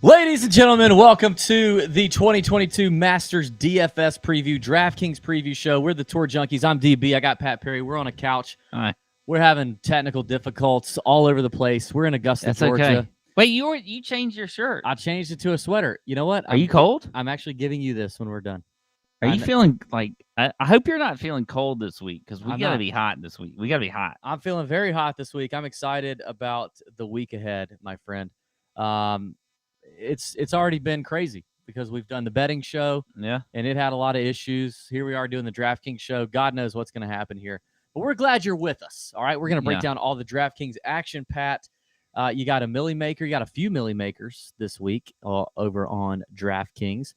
Ladies and gentlemen, welcome to the 2022 Masters DFS preview, DraftKings preview show. We're the Tour Junkies. I'm DB. I got Pat Perry. We're on a couch. Hi. We're having technical difficulties all over the place. We're in Augusta, That's Georgia. Okay. Wait, you changed your shirt. I changed it to a sweater. You know what? Are you cold? I'm actually giving you this when we're done. Are you feeling like? I hope you're not feeling cold this week because we got to be hot this week. We got to be hot. I'm feeling very hot this week. I'm excited about the week ahead, my friend. It's already been crazy because we've done the betting show, and it had a lot of issues. Here we are doing the DraftKings show. God knows what's going to happen here, but we're glad you're with us. All right, we're going to break down all the DraftKings action, Pat. You got a milli maker. You got a few milli makers this week over on DraftKings,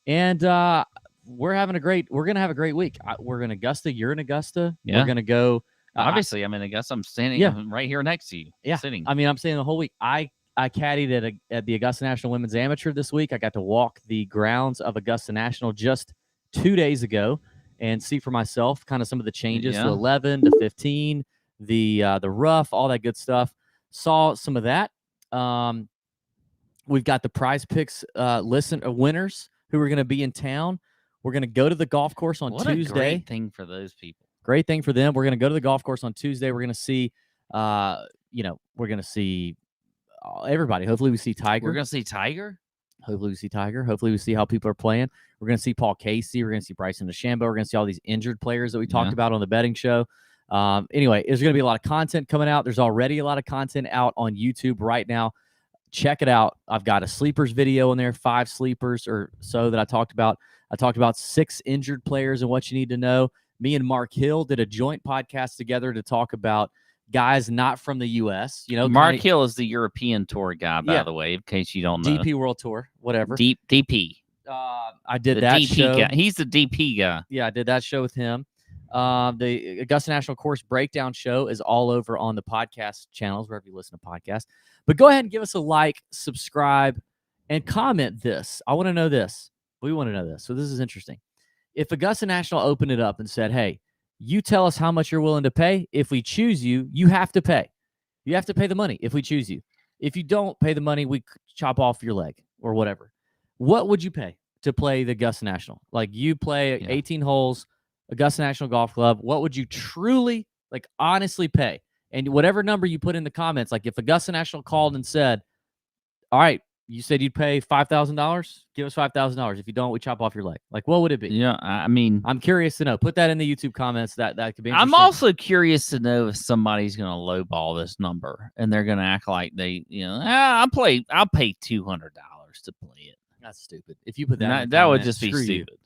and we're going to have a great week. We're in Augusta. You're in Augusta. Yeah. We're going to go. Obviously, I'm in Augusta. I'm standing right here next to you. Yeah, sitting. I mean, I'm staying the whole week. I caddied at the Augusta National Women's Amateur this week. I got to walk the grounds of Augusta National just 2 days ago and see for myself kind of some of the changes to 11 to 15, the rough, all that good stuff. Saw some of that. We've got the Prize Picks winners who are going to be in town. We're going to go to the golf course on Tuesday. What a great thing for those people. Great thing for them. We're going to go to the golf course on Tuesday. We're going to see, we're going to see everybody. Hopefully we see Tiger. We're going to see Tiger? Hopefully we see Tiger. Hopefully we see how people are playing. We're going to see Paul Casey. We're going to see Bryson DeChambeau. We're going to see all these injured players that we talked about on the betting show. Anyway, there's going to be a lot of content coming out. There's already a lot of content out on YouTube right now. Check it out. I've got a sleepers video in there, 5 sleepers or so that I talked about. I talked about 6 injured players and what you need to know. Me and Mark Hill did a joint podcast together to talk about guys not from the U.S. Mark Hill is the European Tour guy, by the way, in case you don't know. DP World Tour, whatever. DP. I did that DP show. Guy. He's the DP guy. Yeah, I did that show with him. The Augusta National Course Breakdown show is all over on the podcast channels, wherever you listen to podcasts. But go ahead and give us a like, subscribe, and comment this. I want to know this. We want to know this. So this is interesting. If Augusta National opened it up and said, hey, you tell us how much you're willing to pay. If we choose you, you have to pay. You have to pay the money if we choose you. If you don't pay the money, we chop off your leg or whatever. What would you pay to play the Augusta National? Like you play 18 holes, Augusta National Golf Club. What would you truly, honestly pay? And whatever number you put in the comments, like if Augusta National called and said, all right, you said you'd pay $5,000. Give us $5,000. If you don't, we chop off your leg. What would it be? Yeah, I mean, I'm curious to know. Put that in the YouTube comments. That could be interesting. I'm also curious to know if somebody's going to lowball this number and they're going to act like they, I'll pay $200 to play it. That's stupid. If you put that, that would just be stupid.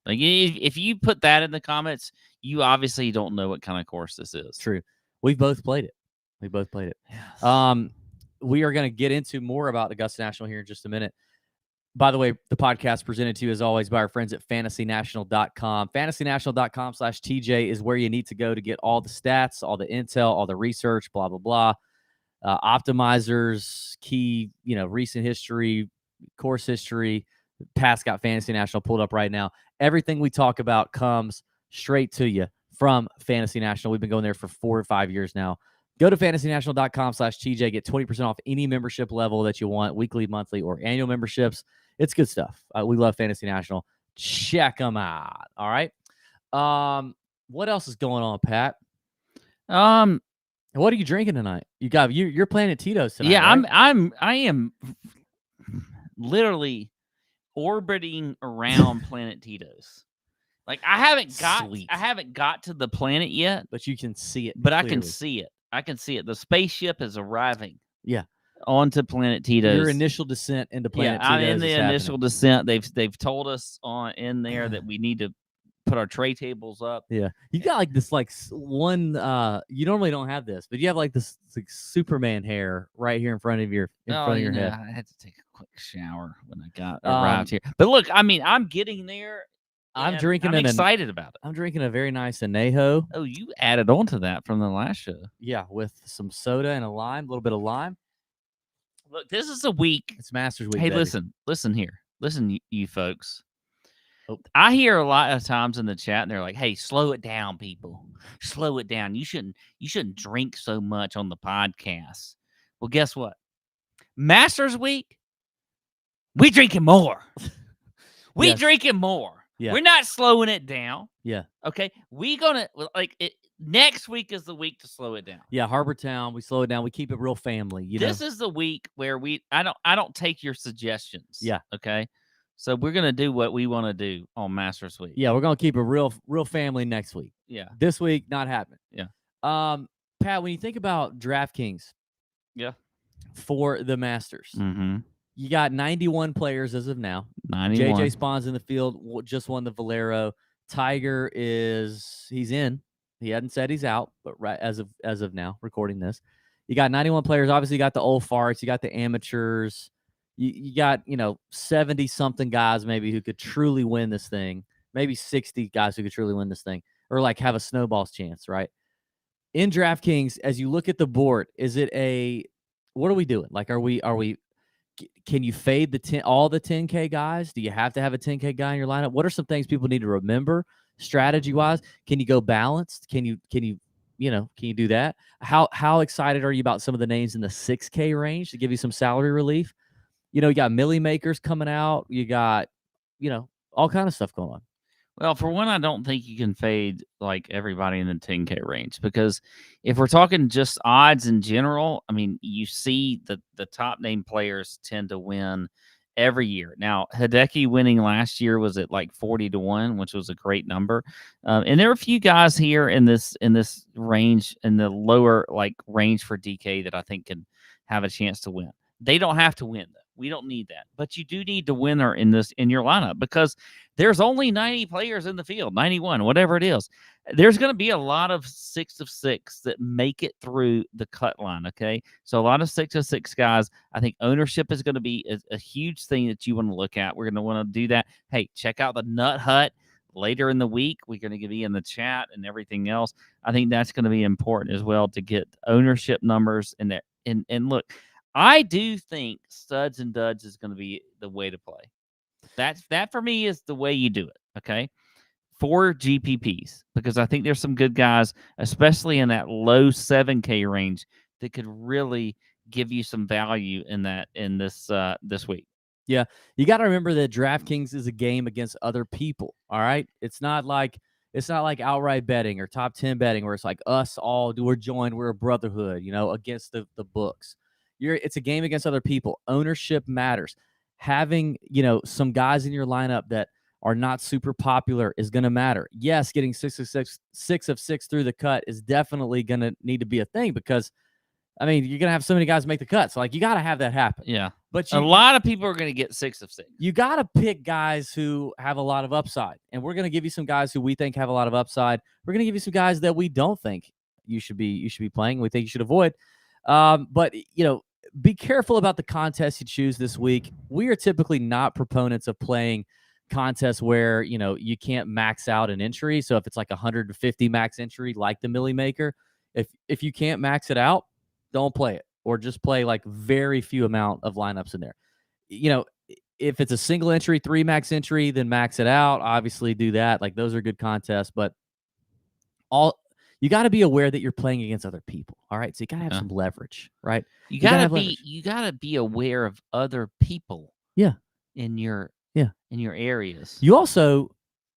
Like if you put that in the comments, you obviously don't know what kind of course this is. True. We've both played it. Yes. We are going to get into more about Augusta National here in just a minute. By the way, the podcast presented to you, as always, by our friends at fantasynational.com. Fantasynational.com/TJ is where you need to go to get all the stats, all the intel, all the research, blah, blah, blah. Optimizers, key, recent history, course history. Pat's got Fantasy National pulled up right now. Everything we talk about comes straight to you from Fantasy National. We've been going there for 4 or 5 years now. Go to fantasynational.com/TJ. Get 20% off any membership level that you want, weekly, monthly, or annual memberships. It's good stuff. We love Fantasy National. Check them out. All right. What else is going on, Pat? What are you drinking tonight? You're playing at Tito's tonight. Yeah, right? I am literally orbiting around Planet Tito's. I haven't got to the planet yet, but you can see it. But clearly. I can see it. The spaceship is arriving. Yeah. Onto Planet Tito's. Your initial descent into Planet Tito's. I'm in the initial descent. They've told us in there that we need to put our tray tables up. Yeah. You got this one you normally don't have this, but you have this Superman hair right here in front of your head. I had to take a quick shower when I arrived here. But look, I mean, I'm getting there. I'm excited about it. I'm drinking a very nice Anejo. Oh, you added on to that from the last show. Yeah, with some soda and a little bit of lime. Look, this is a week. It's Masters Week. Hey, baby. Listen here. Listen, you folks. Oh. I hear a lot of times in the chat, and they're like, "Hey, slow it down, people. Slow it down. You shouldn't drink so much on the podcast." Well, guess what? Masters Week. We drinking more. We Yes. drinking more. Yeah. We're not slowing it down. Yeah. Okay. We gonna like it. Next week is the week to slow it down. Yeah. Harbor Town. We slow it down. We keep it real family. This is the week where I don't take your suggestions. Yeah. Okay. So we're gonna do what we want to do on Masters Week. Yeah. We're gonna keep it real family next week. Yeah. This week, not happening. Yeah. Pat, when you think about DraftKings, Yeah. for the Masters, Mm-hmm. you got 91 players as of now. 91. JJ Spawn's in the field, just won the Valero. Tiger he's in. He hadn't said he's out, but right as of now, recording this, you got 91 players. Obviously, you got the old farts, you got the amateurs, you got 70 something guys maybe who could truly win this thing, maybe 60 guys who could truly win this thing, or like have a snowball's chance, right? In DraftKings, as you look at the board, is it what are we doing? Like, are we can you fade all the 10K guys? Do you have to have a 10K guy in your lineup? What are some things people need to remember strategy wise? Can you go balanced? Can you do that? How excited are you about some of the names in the 6K range to give you some salary relief? You got Millie makers coming out. You got, all kind of stuff going on. Well, for one, I don't think you can fade like everybody in the 10K range, because if we're talking just odds in general, I mean, you see the top name players tend to win every year. Now, Hideki winning last year was at like 40-1, which was a great number. And there are a few guys here in this range, in the lower like range for DK, that I think can have a chance to win. They don't have to win though. We don't need that. But you do need the winner in your lineup, because there's only 90 players in the field, 91, whatever it is. There's going to be a lot of 6 of 6 that make it through the cut line, okay? So a lot of 6 of 6 guys. I think ownership is going to be a huge thing that you want to look at. We're going to want to do that. Hey, check out the Nut Hut later in the week. We're going to be in the chat and everything else. I think that's going to be important as well to get ownership numbers in there. And look, I do think studs and duds is going to be the way to play. That for me is the way you do it, okay? For GPPs, because I think there's some good guys, especially in that low 7K range, that could really give you some value in this week. Yeah, you got to remember that DraftKings is a game against other people. All right, it's not like outright betting or top 10 betting where it's like us all. We're joined. We're a brotherhood, against the books. It's a game against other people. Ownership matters. Having, some guys in your lineup that are not super popular is going to matter. Yes, getting 6 of 6 through the cut is definitely going to need to be a thing, because, I mean, you're going to have so many guys make the cut. So, like, you got to have that happen. Yeah. But a lot of people are going to get 6 of 6. You got to pick guys who have a lot of upside. And we're going to give you some guys who we think have a lot of upside. We're going to give you some guys that we don't think you should be playing. We think you should avoid. But, be careful about the contests you choose this week. We are typically not proponents of playing contests where, you can't max out an entry. So if it's like 150 max entry, like the Millie Maker, if you can't max it out, don't play it, or just play like very few amount of lineups in there. If it's a single entry, 3 max entry, then max it out. Obviously do that. Like, those are good contests, but you got to be aware that you're playing against other people. All right. So you got to have some leverage, right? You got to be aware of other people. Yeah. In your areas. You also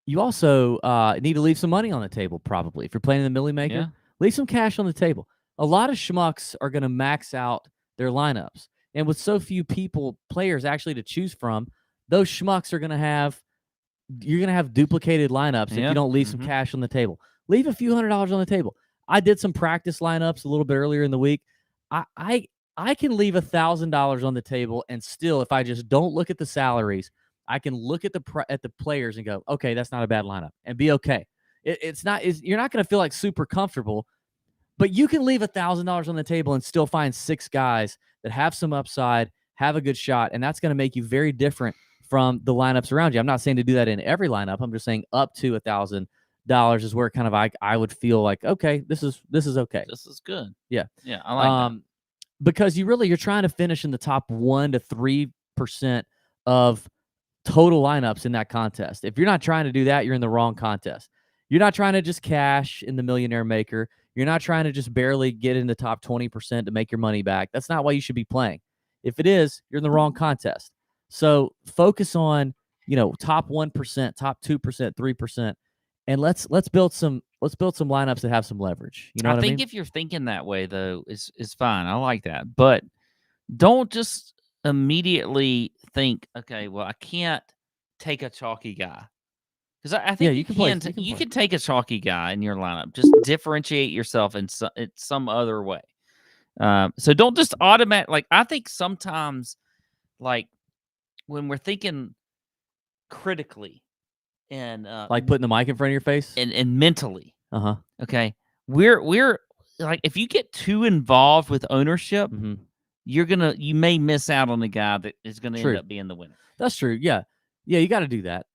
need to leave some money on the table, probably. If you're playing in the Millie Maker, leave some cash on the table. A lot of schmucks are going to max out their lineups. And with so few players actually to choose from, those schmucks are going to have duplicated lineups if you don't leave some cash on the table. Leave a few $100s on the table. I did some practice lineups a little bit earlier in the week. I can leave $1,000 on the table, and still, if I just don't look at the salaries, I can look at the players and go, okay, that's not a bad lineup, and be okay. You're not going to feel like super comfortable, but you can leave $1,000 on the table and still find 6 guys that have some upside, have a good shot, and that's going to make you very different from the lineups around you. I'm not saying to do that in every lineup. I'm just saying up to $1,000 is where kind of I would feel like, okay, this is okay. This is good. Yeah. Yeah, I like that. Because you're trying to finish in the top 1 to 3% of total lineups in that contest. If you're not trying to do that, you're in the wrong contest. You're not trying to just cash in the Millionaire Maker. You're not trying to just barely get in the top 20% to make your money back. That's not why you should be playing. If it is, you're in the wrong contest. So focus on, top 1%, top 2%, 3%, and let's build some lineups that have some leverage. You know what I think mean? if you're thinking that way though, is fine. I like that. But don't just immediately think, okay, well, I can't take a chalky guy. Because I think you can play. you can take a chalky guy in your lineup. Just differentiate yourself in some other way. So don't just automatic. Like I think sometimes, like when we're thinking critically and like putting the mic in front of your face. and mentally, Uh-huh. okay, we're like if you get too involved with ownership, Mm-hmm. you may miss out on the guy that is going to end up being the winner. That's true. Yeah, you got to do that.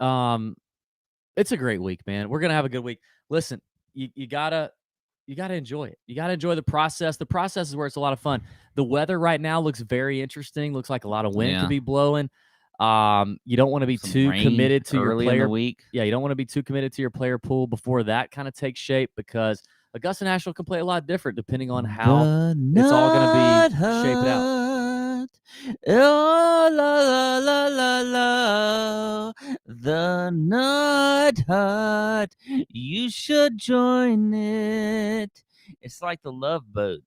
It's a great week, man. We're gonna have a good week. Listen, you gotta enjoy it. You gotta enjoy the process. The process is where it's a lot of fun. The weather right now looks very interesting. Looks like a lot of wind could be blowing. You don't want to be too committed to your player. In the week. Yeah, you don't want to be too committed to your player pool before that kind of takes shape, because Augusta National can play a lot different depending on how it's all going to be shaped out. Oh, la, la, la, la, la. The Nut Hut. You should join it. It's like the Love Boat.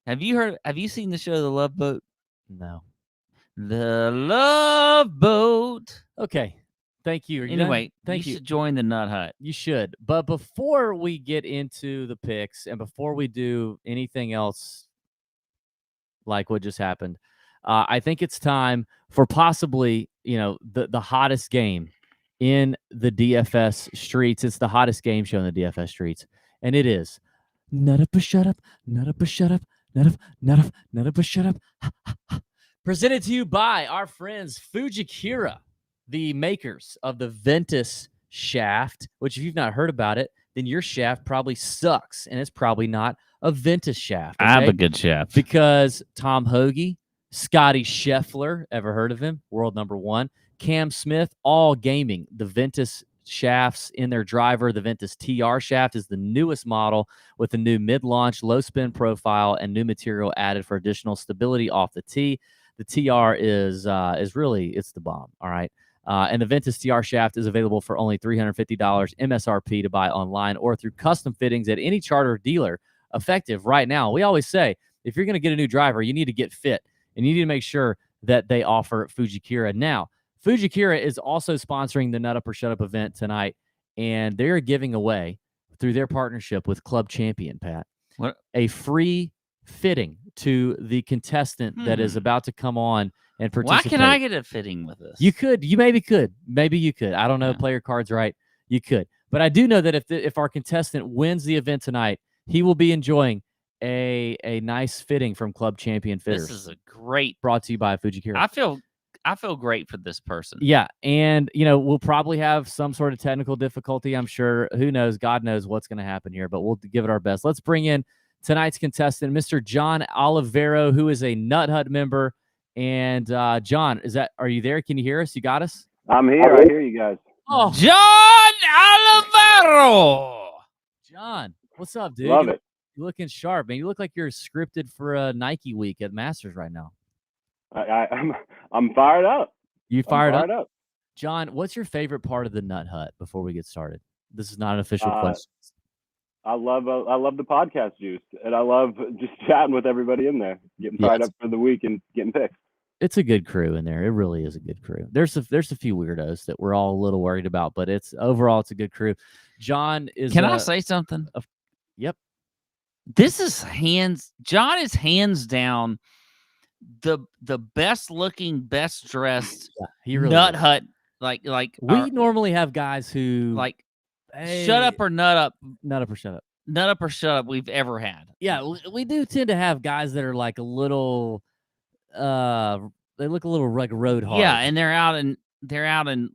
Have you seen the show The Love Boat? No. The Love Boat. Okay. Thank you. Anyway, you should join the Nut Hut. You should. But before we get into the picks and before we do anything else like what just happened, I think it's time for possibly, the hottest game in the DFS streets. It's the hottest game show in the DFS streets. And it is Nut Up or Shut Up, Nut Up or Shut Up, Nut Up, Nut Up, Nut Up or Shut Up. Presented to you by our friends Fujikura, the makers of the Ventus shaft, which if you've not heard about it, then your shaft probably sucks, and it's probably not a Ventus shaft. Okay? I have a good shaft. Because Tom Hoagie, Scotty Scheffler, ever heard of him? World number one. Cam Smith, all gaming the Ventus shafts in their driver. The Ventus TR shaft is the newest model with a new mid-launch, low-spin profile and new material added for additional stability off the tee. The TR is really, it's the bomb, all right? And the Ventus TR shaft is available for only $350 MSRP to buy online or through custom fittings at any charter dealer, effective right now. We always say, if you're going to get a new driver, you need to get fit, and you need to make sure that they offer Fujikura. Now, Fujikura is also sponsoring the Nut Up or Shut Up event tonight, and they're giving away, through their partnership with Club Champion, Pat, a free fitting to the contestant that is about to come on and participate. Why can I get a fitting with this? You could. You maybe could. Maybe you could. I don't know. Yeah. Player cards, right? You could. But I do know that if our contestant wins the event tonight, he will be enjoying a nice fitting from Club Champion Fitters. This is a great. Brought to you by Fujikura. I feel great for this person. Yeah, and we'll probably have some sort of technical difficulty, I'm sure. Who knows? God knows what's going to happen here, but we'll give it our best. Let's bring in tonight's contestant, Mr. John Olivero, who is a Nut Hut member. And John, are you there? Can you hear us? You got us? I'm here. I hear you guys. Oh, John Olivero. John, what's up, dude? Love it. You're looking sharp, man. You look like you're scripted for a Nike week at Masters right now. I'm fired up. You fired up? John, what's your favorite part of the Nut Hut before we get started? This is not an official question. I love the podcast juice, and I love just chatting with everybody in there, getting fired up for the week and getting picked. It's a good crew in there. It really is a good crew. There's a few weirdos that we're all a little worried about, but overall it's a good crew. John is. Can I say something? Yep. John is hands down the best looking, best dressed Nut Hut. Like we normally have guys who shut up or nut up. Nut up or shut up. Nut up or shut up we've ever had. Yeah, we do tend to have guys that are like a little they look a little like road hard. Yeah, and they're out in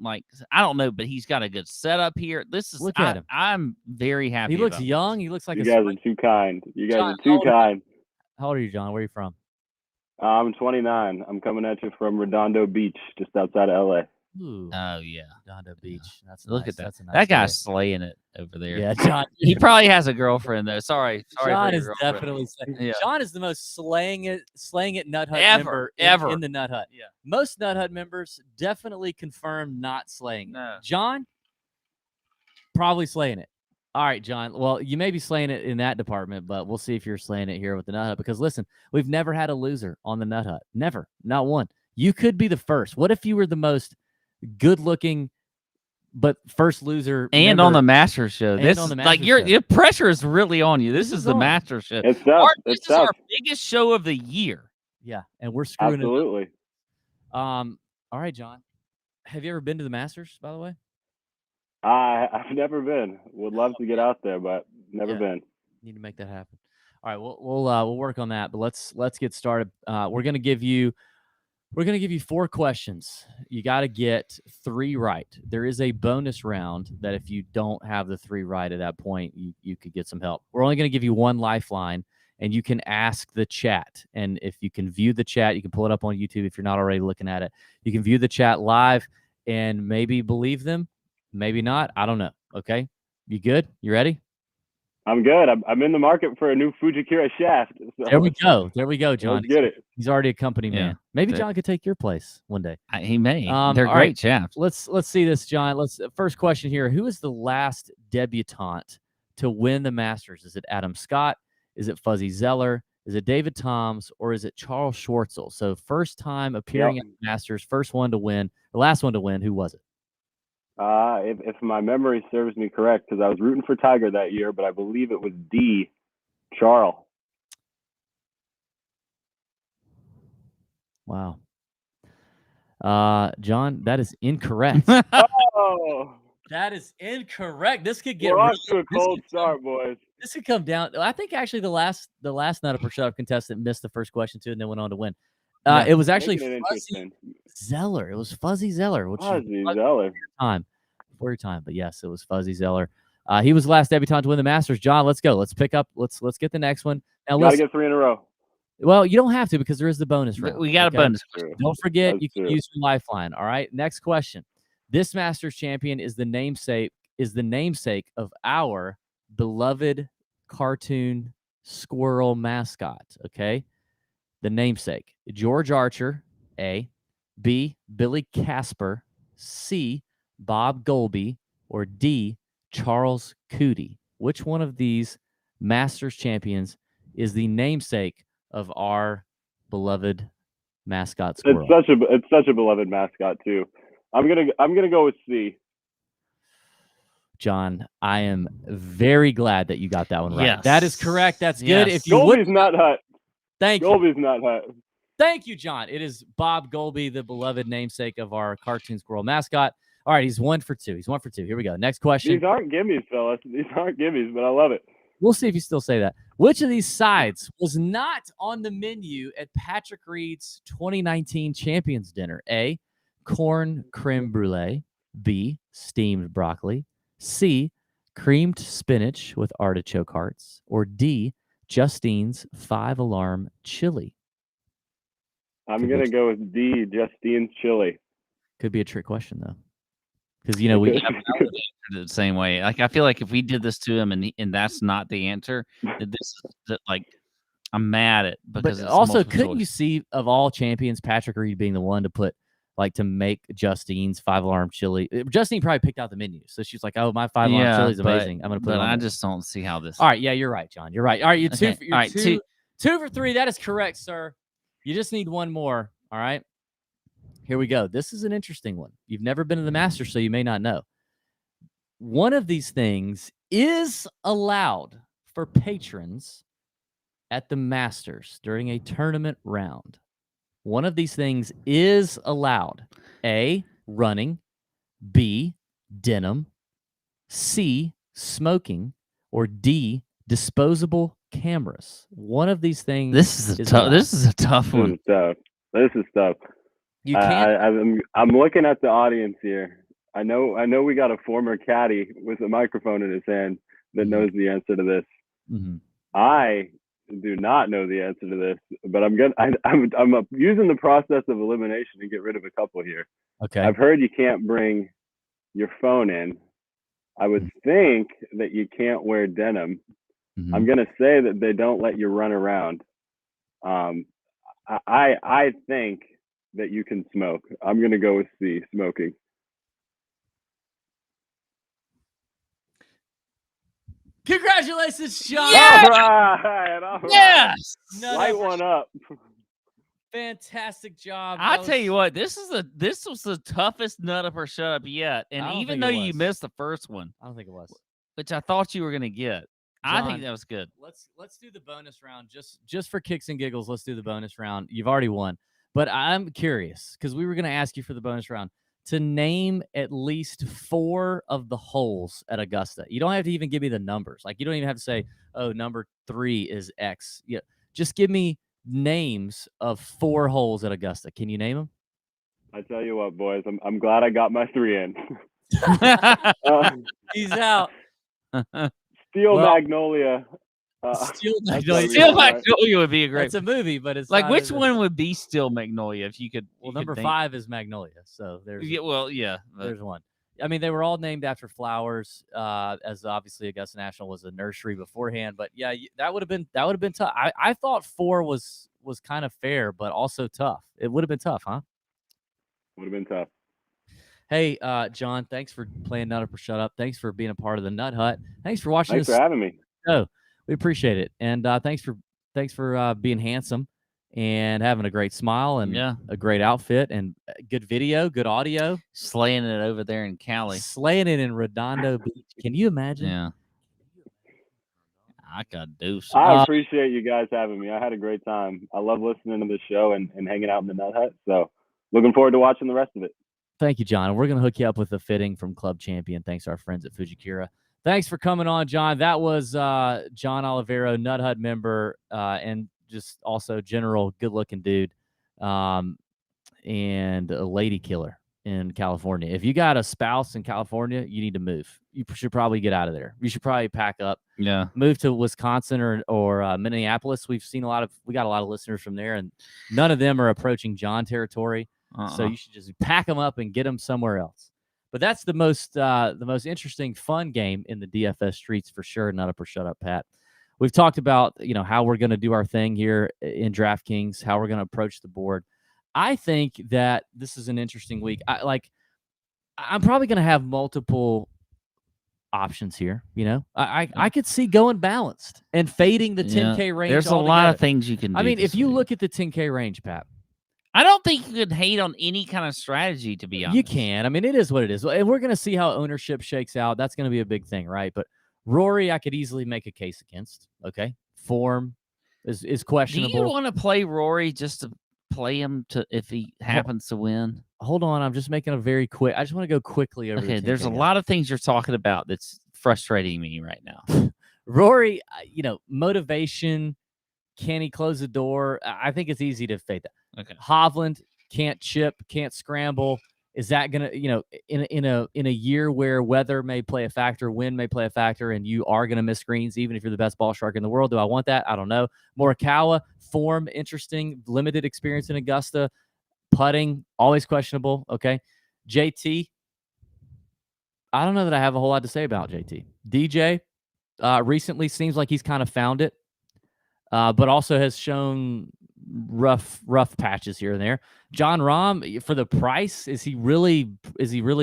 like, I don't know, but he's got a good setup here. Look at him. I'm very happy. He looks young. He looks like you guys are too kind. You guys are too kind. How old are you, John? Where are you from? I'm 29. I'm coming at you from Redondo Beach, just outside of LA. Ooh, Oh yeah. Redondo Beach. That's Look nice. at that. That's a nice That guy's area. slaying it over there. Yeah, John. He probably has a girlfriend though. Sorry John for your is girlfriend. definitely slaying. Yeah. John is the most slaying it Nut Hut member Ever. in the Nut Hut. Yeah. Most Nut Hut members definitely confirm not slaying it. No. John, probably slaying it. All right, John. Well, you may be slaying it in that department, but we'll see if you're slaying it here with the Nut Hut. Because listen, we've never had a loser on the Nut Hut. Never. Not one. You could be the first. What if you were the most good-looking but first loser And member on the Masters show. and This on is the like Masters your show? pressure is really on you. This This is is the on. Masters show. It's tough. This It's is our tough. biggest show of the year. Yeah, and we're screwing it up. Absolutely. All right, John. Have you ever been to the Masters, by the way? I've never been. Would love to get out there, but never Yeah. been. Need to make that happen. All right, we'll work on that, but let's get started. We're gonna give you 4 questions. You got to get 3 right. There is a bonus round that if you don't have the 3 right at that point, you could get some help. We're only going to give you 1 lifeline, and you can ask the chat. And if you can view the chat, you can pull it up on YouTube if you're not already looking at it. You can view the chat live and maybe believe them, maybe not. I don't know. Okay, you good? You ready? I'm good. I'm in the market for a new Fujikura shaft. So There we go. There we go, John. let's get it. He's already a company Yeah. man. Maybe John could take your place one day. He may. They're all great right. shafts. Let's see this, John. First question here. Who is the last debutante to win the Masters? Is it Adam Scott? Is it Fuzzy Zeller? Is it David Toms? Or is it Charles Schwartzel? So first time appearing at the Masters, first one to win, the last one to win. Who was it? If my memory serves me correct, because I was rooting for Tiger that year, but I believe it was Charles. Wow. John, that is incorrect. Oh, That is incorrect. This could get we're off to a this cold could start, boys. This could come down. I think actually the last Nut Up or Shut Up contestant missed the first question too, and then went on to win. Yeah. It was actually Making it Fuzzy interesting. Zeller. It was Fuzzy Zeller, which is Fuzzy Zeller. before your time. But yes, it was Fuzzy Zeller. He was the last debutant to win the Masters. John, let's go. Let's pick up. Let's get the next one. Now Gotta get 3 in a row. Well, you don't have to because there is the bonus round. We got a bonus. True. Don't forget, That's you can true. use your lifeline. All right. Next question. This Masters champion is the namesake of our beloved cartoon squirrel mascot. Okay. The namesake. George Archer, A. B. Billy Casper, C. Bob Golby, or D. Charles Cootie. Which one of these Masters champions is the namesake of our beloved mascot squirrel? It's such a beloved mascot too. I'm gonna go with C. John, I am very glad that you got that one right. Yes. That is correct. That's good. Yes. If you would, Golby's Nut Hut. thank you. Golby's Nut Hut. Thank you, John. It is Bob Golby, the beloved namesake of our cartoon squirrel mascot. All right, he's 1 for 2. He's 1 for 2. Here we go. Next question. These aren't gimmies, fellas. These aren't gimmies, but I love it. We'll see if you still say that. Which of these sides was not on the menu at Patrick Reed's 2019 Champions Dinner? A. Corn creme brulee. B. Steamed broccoli. C. Creamed spinach with artichoke hearts. Or D. Justine's 5-alarm chili. I'm gonna go with D. Justine's chili. Could be a trick question though, because we The same way. Like I feel like if we did this to him and that's not the answer, like I'm mad at because But it's also, multiple couldn't choice. you see of all champions, Patrick Reed being the one to put to make Justine's 5-alarm chili? Justine probably picked out the menu, so she's like, "Oh, my 5-alarm chili is amazing. I'm gonna put it on." I there." just don't see how this. All right, yeah, you're right, John. You're right. All right, you're Okay. two. All right, two for 3. That is correct, sir. You just need one more. All right. Here we go. This is an interesting one. You've never been to the Masters, so you may not know. One of these things is allowed for patrons at the Masters during a tournament round. One of these things is allowed. A, running. B, denim. C, smoking. Or D, disposable cameras. One of these things. This is a tough. This is a tough one. This is tough. You can't. I'm looking at the audience here. I know we got a former caddy with a microphone in his hand that knows the answer to this. Mm-hmm. I do not know the answer to this, but I'm using the process of elimination to get rid of a couple here. Okay. I've heard you can't bring your phone in. I would think that you can't wear denim. Mhm. I'm gonna say that they don't let you run around. I think that you can smoke. I'm gonna go with C, smoking. Congratulations, Sean. Yeah! All right. Yes. Light one up. Fantastic job. I'll tell you what, this was the toughest nut up or shut up yet. I And don't even think though it you was. missed the first one, I don't think it was. which I thought you were gonna get, I think John, that was good. Let's do the bonus round just for kicks and giggles. Let's do the bonus round. You've already won, but I'm curious because we were going to ask you for the bonus round to name at least 4 of the holes at Augusta. You don't have to even give me the numbers. Like you don't even have to say, "Oh, number 3 is X." Yeah, just give me names of 4 holes at Augusta. Can you name them? I tell you what, boys, I'm glad I got my 3 in. He's out. Steel Well, Magnolia. Steel that's Magnolia. gotta be Steel one, right? Magnolia would be a great. It's a movie, but it's Like not which a- one would be Steel Magnolia if you could? Well, you number could name- 5 is Magnolia. So there's Yeah, well, yeah. but- there's one. I mean, they were all named after flowers, as obviously Augusta National was a nursery beforehand. But yeah, that would have been tough. I thought 4 was kind of fair, but also tough. It would have been tough, huh? Would have been tough. Hey, John, thanks for playing Nut Up or Shut Up. Thanks for being a part of the Nut Hut. Thanks for watching Thanks this for having me. show. We appreciate it, and thanks for being handsome and having a great smile and Yeah. a great outfit and good video, good audio. Slaying it over there in Cali. Slaying it in Redondo Beach. Can you imagine? Yeah. I could do some. I appreciate you guys having me. I had a great time. I love listening to the show and hanging out in the Nut Hut. So looking forward to watching the rest of it. Thank you, John. And we're going to hook you up with a fitting from Club Champion. Thanks to our friends at Fujikura. Thanks for coming on, John. That was John Olivero, Nut Hut member, and just also general good-looking dude, and a lady killer in California. If you got a spouse in California, you need to move. You should probably get out of there. You should probably pack up, Yeah. move to Wisconsin or Minneapolis. We got a lot of listeners from there, and none of them are approaching John territory. So you should just pack them up and get them somewhere else. But that's the most interesting, fun game in the DFS streets for sure. Nut Up or Shut Up, Pat. We've talked about how we're going to do our thing here in DraftKings, how we're going to approach the board. I think that this is an interesting week. I'm probably going to have multiple options here. I could see going balanced and fading the 10K range. There's a lot of things you can do. I mean, if this you week. look at the 10K range, Pat, I don't think you could hate on any kind of strategy, to be honest. you can. I mean, it is what it is. And we're going to see how ownership shakes out. That's going to be a big thing, right? But Rory, I could easily make a case against. Okay. Form is questionable. Do you want to play Rory just to play him if he happens to win? Hold on. I'm just making I just want to go quickly over Okay, the there's a lot of things you're talking about that's frustrating me right now. Rory, motivation. Can he close the door? I think it's easy to fade that. Okay. Hovland can't chip, can't scramble. Is that gonna, in a year where weather may play a factor, wind may play a factor, and you are gonna miss greens, even if you're the best ball striker in the world? Do I want that? I don't know. Morikawa, form, interesting, limited experience in Augusta, putting always questionable. Okay, JT. I don't know that I have a whole lot to say about JT. DJ recently seems like he's kind of found it. But also has shown rough patches here and there. John Rahm, for the price, is he really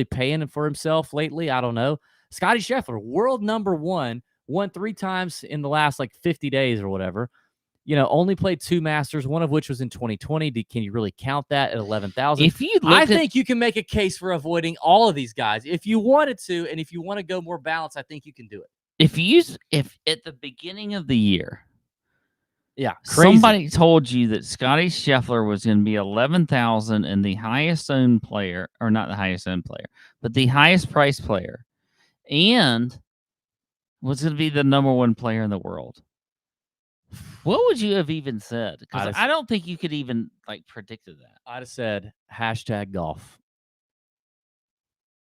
paying for himself lately? I don't know. Scotty Scheffler, world number 1, won 3 times in the last 50 days or whatever. Only played 2 Masters, one of which was in 2020. Can you really count that at 11,000? If you I think you can make a case for avoiding all of these guys if you wanted to, and if you want to go more balanced, I think you can do it. If at the beginning of the year, yeah, crazy. Somebody told you that Scotty Scheffler was going to be 11,000 and the highest owned player, or not the highest owned player, but the highest priced player, and was going to be the number 1 player in the world. What would you have even said? Because I don't think you could even predicted that. I'd have said #golf.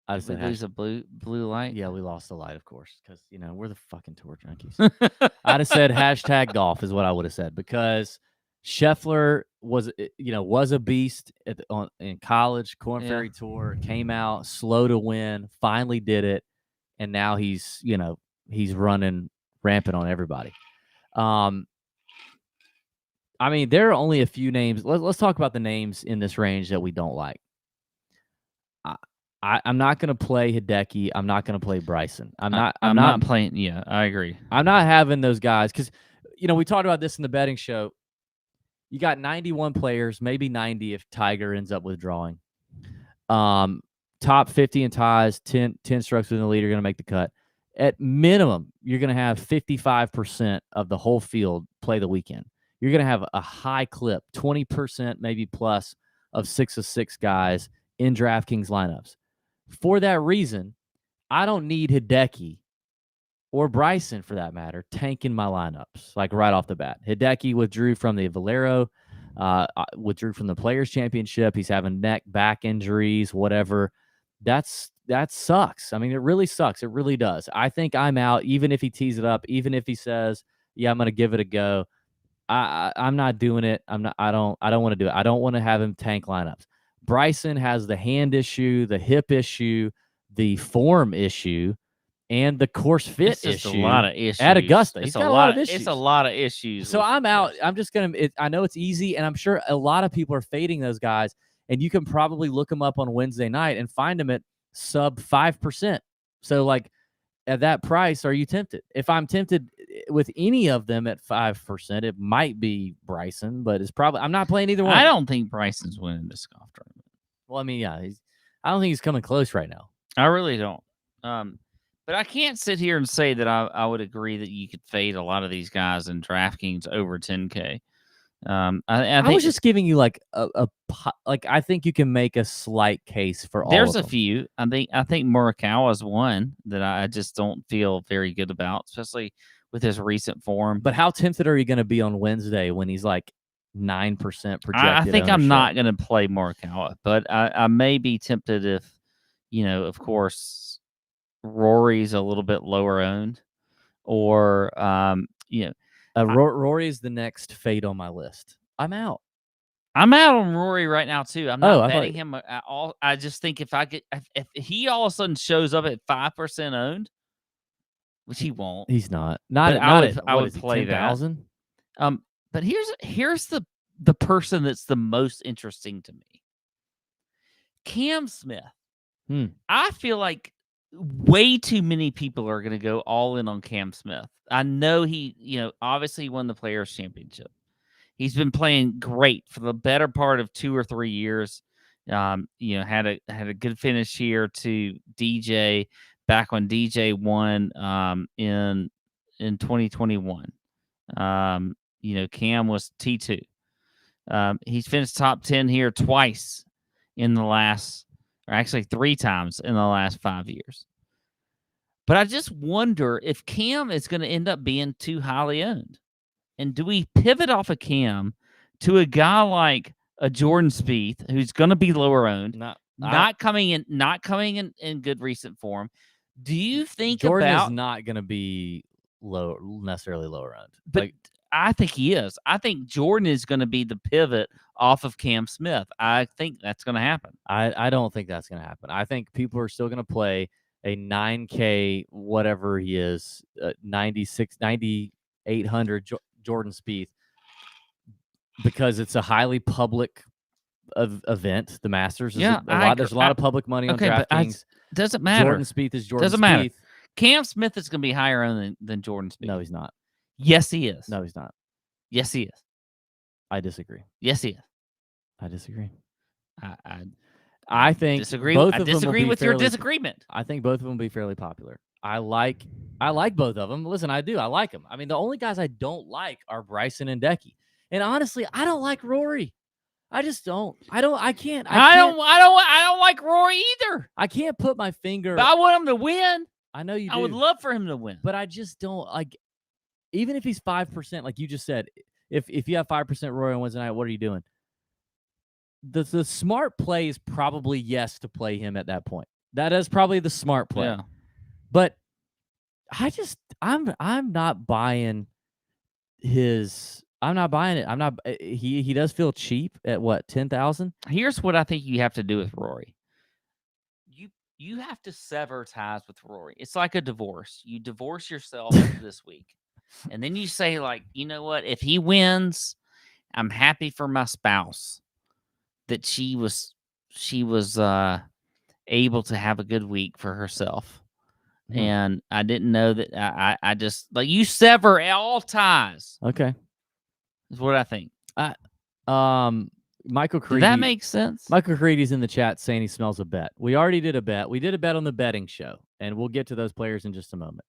I Did we said lose a blue light? Yeah, we lost the light, of course, because we're the fucking Tour Junkies. I'd have said hashtag golf is what I would have said, because Scheffler was a beast in college. Corn Ferry Tour came out slow to win, finally did it, and now he's running rampant on everybody. I mean, there are only a few names. Let's talk about the names in this range that we don't like. I'm not going to play Hideki. I'm not going to play Bryson. I'm not playing. Yeah, I agree. I'm not having those guys because, we talked about this in the betting show. You got 91 players, maybe 90 if Tiger ends up withdrawing. Top 50 in ties, 10 strokes within the lead are going to make the cut. At minimum, you're going to have 55% of the whole field play the weekend. You're going to have a high clip, 20% maybe plus of 6 of 6 guys in DraftKings lineups. For that reason, I don't need Hideki or Bryson, for that matter, tanking my lineups like right off the bat. Hideki withdrew from the Valero, withdrew from the Players Championship. He's having neck, back injuries, whatever. That sucks. I mean, it really sucks. It really does. I think I'm out, even if he tees it up, even if he says, "Yeah, I'm going to give it a go." I'm not doing it. I don't want to do it. I don't want to have him tank lineups. Bryson has the hand issue, the hip issue, the form issue, and the course fit issue. A lot of issues at Augusta. He's got a lot of issues. It's a lot of issues. So I'm out. I'm just gonna. I know it's easy, and I'm sure a lot of people are fading those guys. And you can probably look them up on Wednesday night and find them at sub 5%. So like at that price, are you tempted? If I'm tempted with any of them at 5%, it might be Bryson, but it's probably I'm not playing either one. I don't think Bryson's winning this golf tournament. Well, I mean, yeah, I don't think he's coming close right now. I really don't. But I can't sit here and say that I would agree that you could fade a lot of these guys in DraftKings over 10K. I was just giving you like I think you can make a slight case for all. There's of a few. I think Morikawa is one that I just don't feel very good about, especially with his recent form. But how tempted are you going to be on Wednesday when he's like 9% projected? I think ownership? I'm not going to play Morikawa, but I may be tempted if, of course, Rory's a little bit lower owned, or Rory is the next fade on my list. I'm out. I'm out on Rory right now too. I'm not betting him at all. I just think if he all of a sudden shows up at 5% owned, which he won't. He's not. I would play 10,000? that. But here's the person that's the most interesting to me. Cam Smith. I feel like way too many people are going to go all in on Cam Smith. I know he, obviously won the Players Championship. He's been playing great for the better part of 2 or 3 years. Had a good finish here to DJ back when DJ won in 2021. Cam was T2. He's finished top 10 here twice in the last, or actually 3 times in the last 5 years. But I just wonder if Cam is going to end up being too highly owned. And do we pivot off of Cam to a guy like a Jordan Spieth, who's going to be lower owned, not coming in good recent form? Do you think Jordan is not going to be necessarily lower owned? But I think he is. I think Jordan is going to be the pivot off of Cam Smith. I think that's going to happen. I don't think that's going to happen. I think people are still going to play a 9K, whatever he is, 9,800 Jordan Spieth, because it's a highly public event. The Masters, there's a lot of public money on DraftKings. Doesn't matter. Jordan Spieth is Jordan Doesn't Spieth. Matter. Cam Smith is going to be higher owned than Jordan Spieth. No, he's not. Yes, he is. No, he's not. Yes, he is. I disagree. Yes, he is. I disagree. I think disagree. Both I of disagree them with your disagreement. I think both of them will be fairly popular. I like both of them. Listen, I do. I like them. I mean, the only guys I don't like are Bryson and Decky. And honestly, I don't like Rory. I just don't. I don't like Rory either. I can't put my finger. But I want him to win. I know you do. I would love for him to win. But I just don't like. Even if he's 5%, like you just said, if you have 5% Rory on Wednesday night, what are you doing? The smart play is probably yes to play him at that point. That is probably the smart play. Yeah. But I'm not buying his. I'm not buying it. I'm not. He does feel cheap at what, 10,000? Here's what I think you have to do with Rory. You have to sever ties with Rory. It's like a divorce. You divorce yourself this week. And then you say, like, you know what? If he wins, I'm happy for my spouse that she was able to have a good week for herself. And I didn't know that. I just, like, you sever all ties. Okay. Is what I think. Michael Creedy. Did that make sense? Michael Creedy's in the chat saying he smells a bet. We already did a bet. We did a bet on the betting show, and we'll get to those players in just a moment.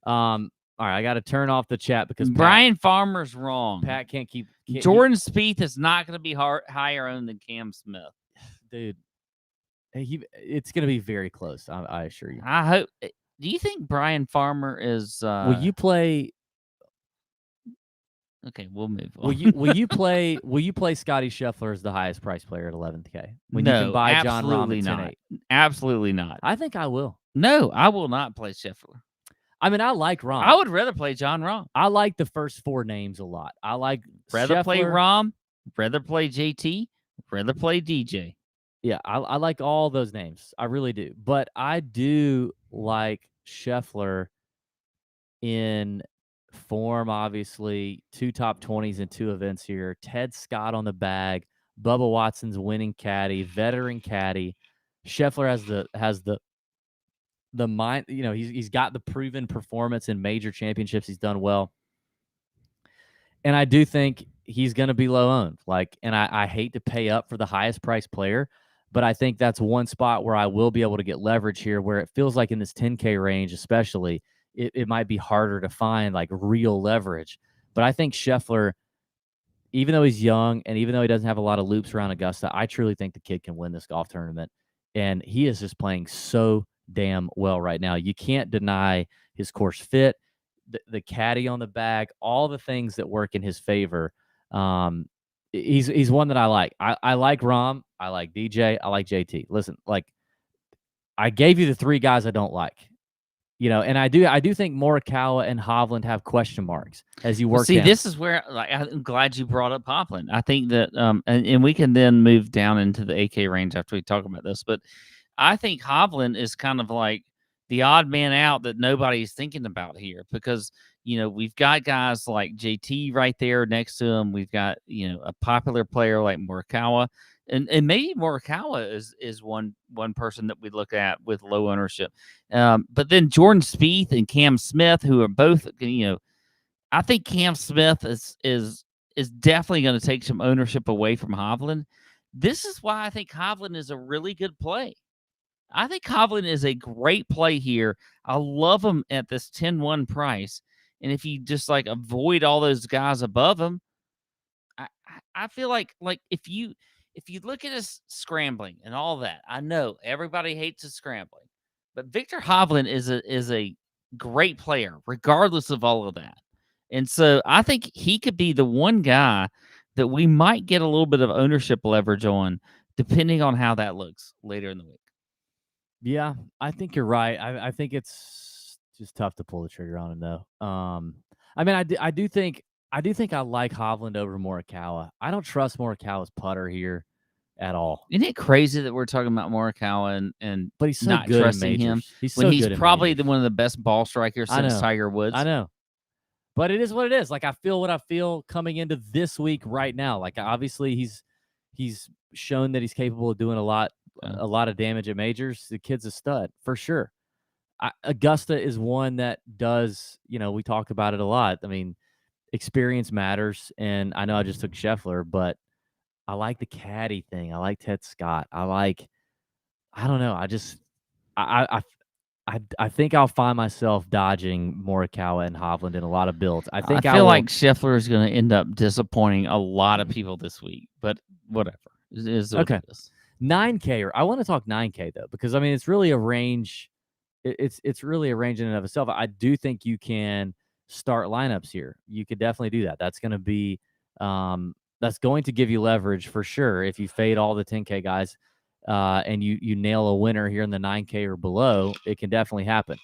All right, I got to turn off the chat because Brian Farmer's wrong. Pat can't keep. Jordan Spieth is not going to be higher owned than Cam Smith. Dude, it's going to be very close. I assure you. I hope. Do you think Brian Farmer is? Will you play? Okay, we'll move on. Will you play Scotty Scheffler as the highest price player at 11K when you can buy John Rahm at 10-8? Absolutely not. I think I will. No, I will not play Scheffler. I mean, I like Rahm. I would rather play John Rahm. I like the first four names a lot. I like rather Scheffler. Play Rahm, rather play JT, rather play DJ. Yeah, I like all those names. I really do. But I do like Scheffler in form, obviously. 2 top 20s in 2 events here. Ted Scott on the bag. Bubba Watson's winning caddy, veteran caddy. Scheffler has the mind, you know, he's got the proven performance in major championships. He's done well. And I do think he's going to be low owned. Like, and I hate to pay up for the highest priced player, but I think that's one spot where I will be able to get leverage here, where it feels like in this 10K range, especially, it might be harder to find like real leverage. But I think Scheffler, even though he's young and even though he doesn't have a lot of loops around Augusta, I truly think the kid can win this golf tournament. And he is just playing so damn well right now. You can't deny his course fit, the caddy on the bag, all the things that work in his favor. He's one that I like. I like Rahm. I like DJ. I like JT. Listen, like, I gave you the 3 guys I don't like. You know, and I do think Morikawa and Hovland have question marks as you work. See, down. This is where, like, I'm glad you brought up Hovland. I think that, and we can then move down into the AK range after we talk about this. But I think Hovland is kind of like the odd man out that nobody's thinking about here, because, you know, we've got guys like JT right there next to him. We've got, you know, a popular player like Morikawa. And maybe Morikawa is one person that we look at with low ownership. But then Jordan Spieth and Cam Smith, who are both, you know, I think Cam Smith is definitely going to take some ownership away from Hovland. This is why I think Hovland is a really good play. I think Hovland is a great play here. I love him at this 10-1 price. And if you just like avoid all those guys above him, I feel like if you look at us scrambling and all that, I know everybody hates us scrambling, but Victor Hovland is a great player regardless of all of that. And so I think he could be the one guy that we might get a little bit of ownership leverage on, depending on how that looks later in the week. Yeah, I think you're right. I think it's just tough to pull the trigger on him, though. I mean, I do think I like Hovland over Morikawa. I don't trust Morikawa's putter here at all. Isn't it crazy that we're talking about Morikawa and but he's so not good trusting him he's when he's probably one of the best ball strikers since Tiger Woods? I know. But it is what it is. Like, I feel what I feel coming into this week right now. Like, obviously he's shown that he's capable of doing a lot of damage at majors. The kid's a stud for sure. Augusta is one that does, you know, we talk about it a lot. I mean, experience matters, and I know I just took Scheffler, but I like the caddy thing. I like Ted Scott. I don't know. I think I'll find myself dodging Morikawa and Hovland in a lot of builds. I feel like Scheffler is going to end up disappointing a lot of people this week, but whatever. It is okay. 9K, I want to talk 9K though, because I mean, it's really a range. It's really a range in and of itself. I do think you can start lineups here. You could definitely do that. That's going to be that's going to give you leverage for sure if you fade all the 10K guys. and you nail a winner here in the 9K or below, it can definitely happen.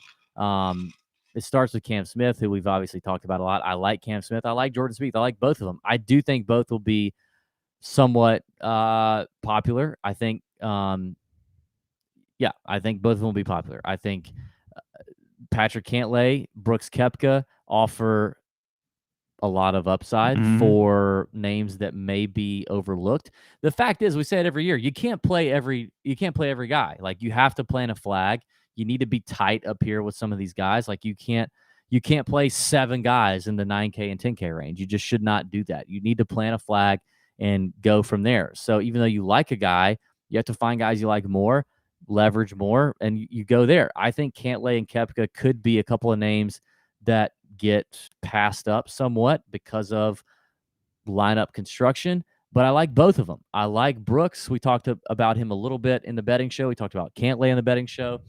It starts with Cam Smith, who we've obviously talked about a lot. I like Cam Smith. I like Jordan Spieth. I like both of them. I do think both will be somewhat popular. I think, I think both of them will be popular. I think Patrick Cantlay, Brooks Koepka offer a lot of upside for names that may be overlooked. The fact is, we say it every year, you can't play every guy. Like, you have to plan a flag. You need to be tight up here with some of these guys. Like, you can't play 7 guys in the 9K and 10K range. You just should not do that. You need to plan a flag and go from there. So even though you like a guy, you have to find guys you like more, leverage more, and you go there. I think Cantlay and Koepka could be a couple of names that get passed up somewhat because of lineup construction, but I like both of them. I like Brooks. We talked about him a little bit in the betting show. We talked about Cantlay in the betting show.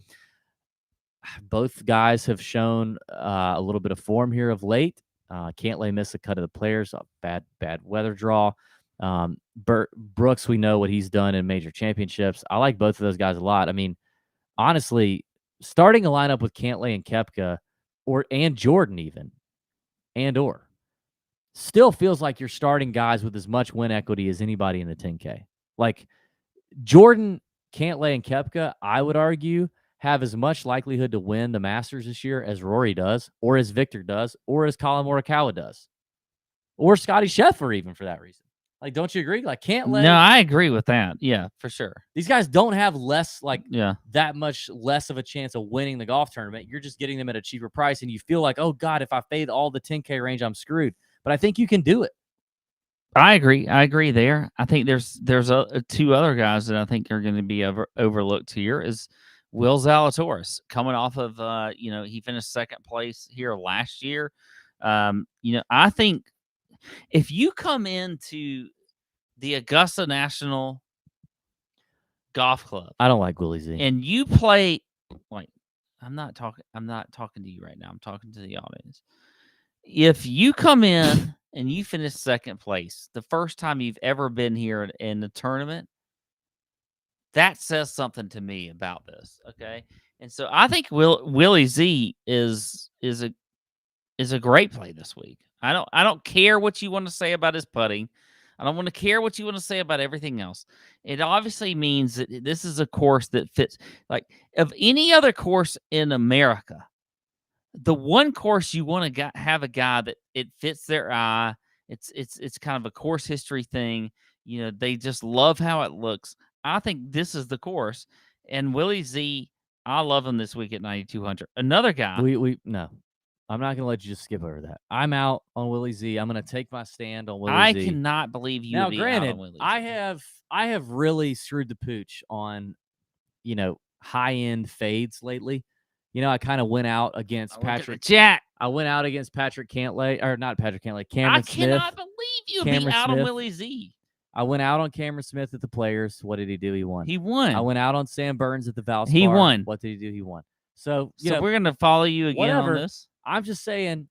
Both guys have shown a little bit of form here of late. Cantlay missed a cut of the Players, a bad weather draw. Brooks, we know what he's done in major championships. I like both of those guys a lot. I mean, honestly, starting a lineup with Cantlay and Koepka, and Jordan even, or still feels like you're starting guys with as much win equity as anybody in the 10K. Like, Jordan, Cantlay, and Koepka, I would argue, have as much likelihood to win the Masters this year as Rory does, or as Victor does, or as Colin Morikawa does, or Scotty Scheffler even, for that reason. Like, don't you agree? Like, Cantlay. No, I agree with that. Yeah, for sure. These guys don't have that much less of a chance of winning the golf tournament. You're just getting them at a cheaper price, and you feel like, oh God, if I fade all the 10K range, I'm screwed. But I think you can do it. I agree there. I think there's 2 other guys that I think are going to be overlooked here. Is Will Zalatoris, coming off of he finished second place here last year. I think if you come into the Augusta National Golf Club, I don't like Willie Z, and you play, like, I'm not talking to you right now. I'm talking to the audience. If you come in and you finish second place the first time you've ever been here in the tournament, that says something to me about this. Okay, and so I think Willie Z is a great play this week. I don't care what you want to say about his putting. I don't want to care what you want to say about everything else. It obviously means that this is a course that fits. Like, of any other course in America, the one course you want to have a guy that it fits their eye. It's kind of a course history thing. They just love how it looks. I think this is the course. And Willie Z, I love him this week at 9,200. Another guy. No. I'm not going to let you just skip over that. I'm out on Willie Z. I'm going to take my stand on Willie Z. I cannot believe you now, would be granted, out on Willie Z. I have really screwed the pooch on, high-end fades lately. I kind of went out against Patrick. I went out against Patrick Cantlay, or not Patrick Cantlay, Cameron Smith. I cannot believe you would be out on Willie Z. I went out on Cameron Smith at the Players. What did he do? He won. He won. I went out on Sam Burns at the Valspar. He won. What did he do? He won. So we're going to follow you again on this. I'm just saying,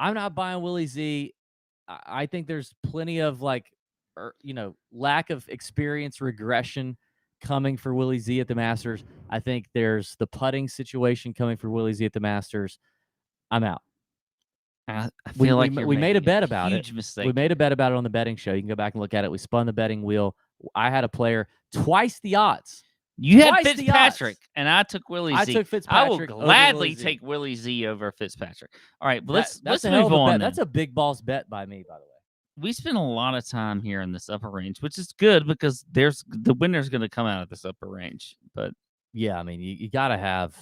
I'm not buying Willie Z. I think there's plenty of lack of experience regression coming for Willie Z at the Masters. I think there's the putting situation coming for Willie Z at the Masters. I'm out. I feel like we made a bet about it. Mistake. We made a bet about it on the betting show. You can go back and look at it. We spun the betting wheel. I had a player twice the odds. You had Fitzpatrick, and I took Willie Z. I took Fitzpatrick. I will gladly take Willie Z over Fitzpatrick. All right, but let's move on. That's a big balls bet by me, by the way. We spent a lot of time here in this upper range, which is good because the winner's going to come out of this upper range. But yeah, I mean, you got to have.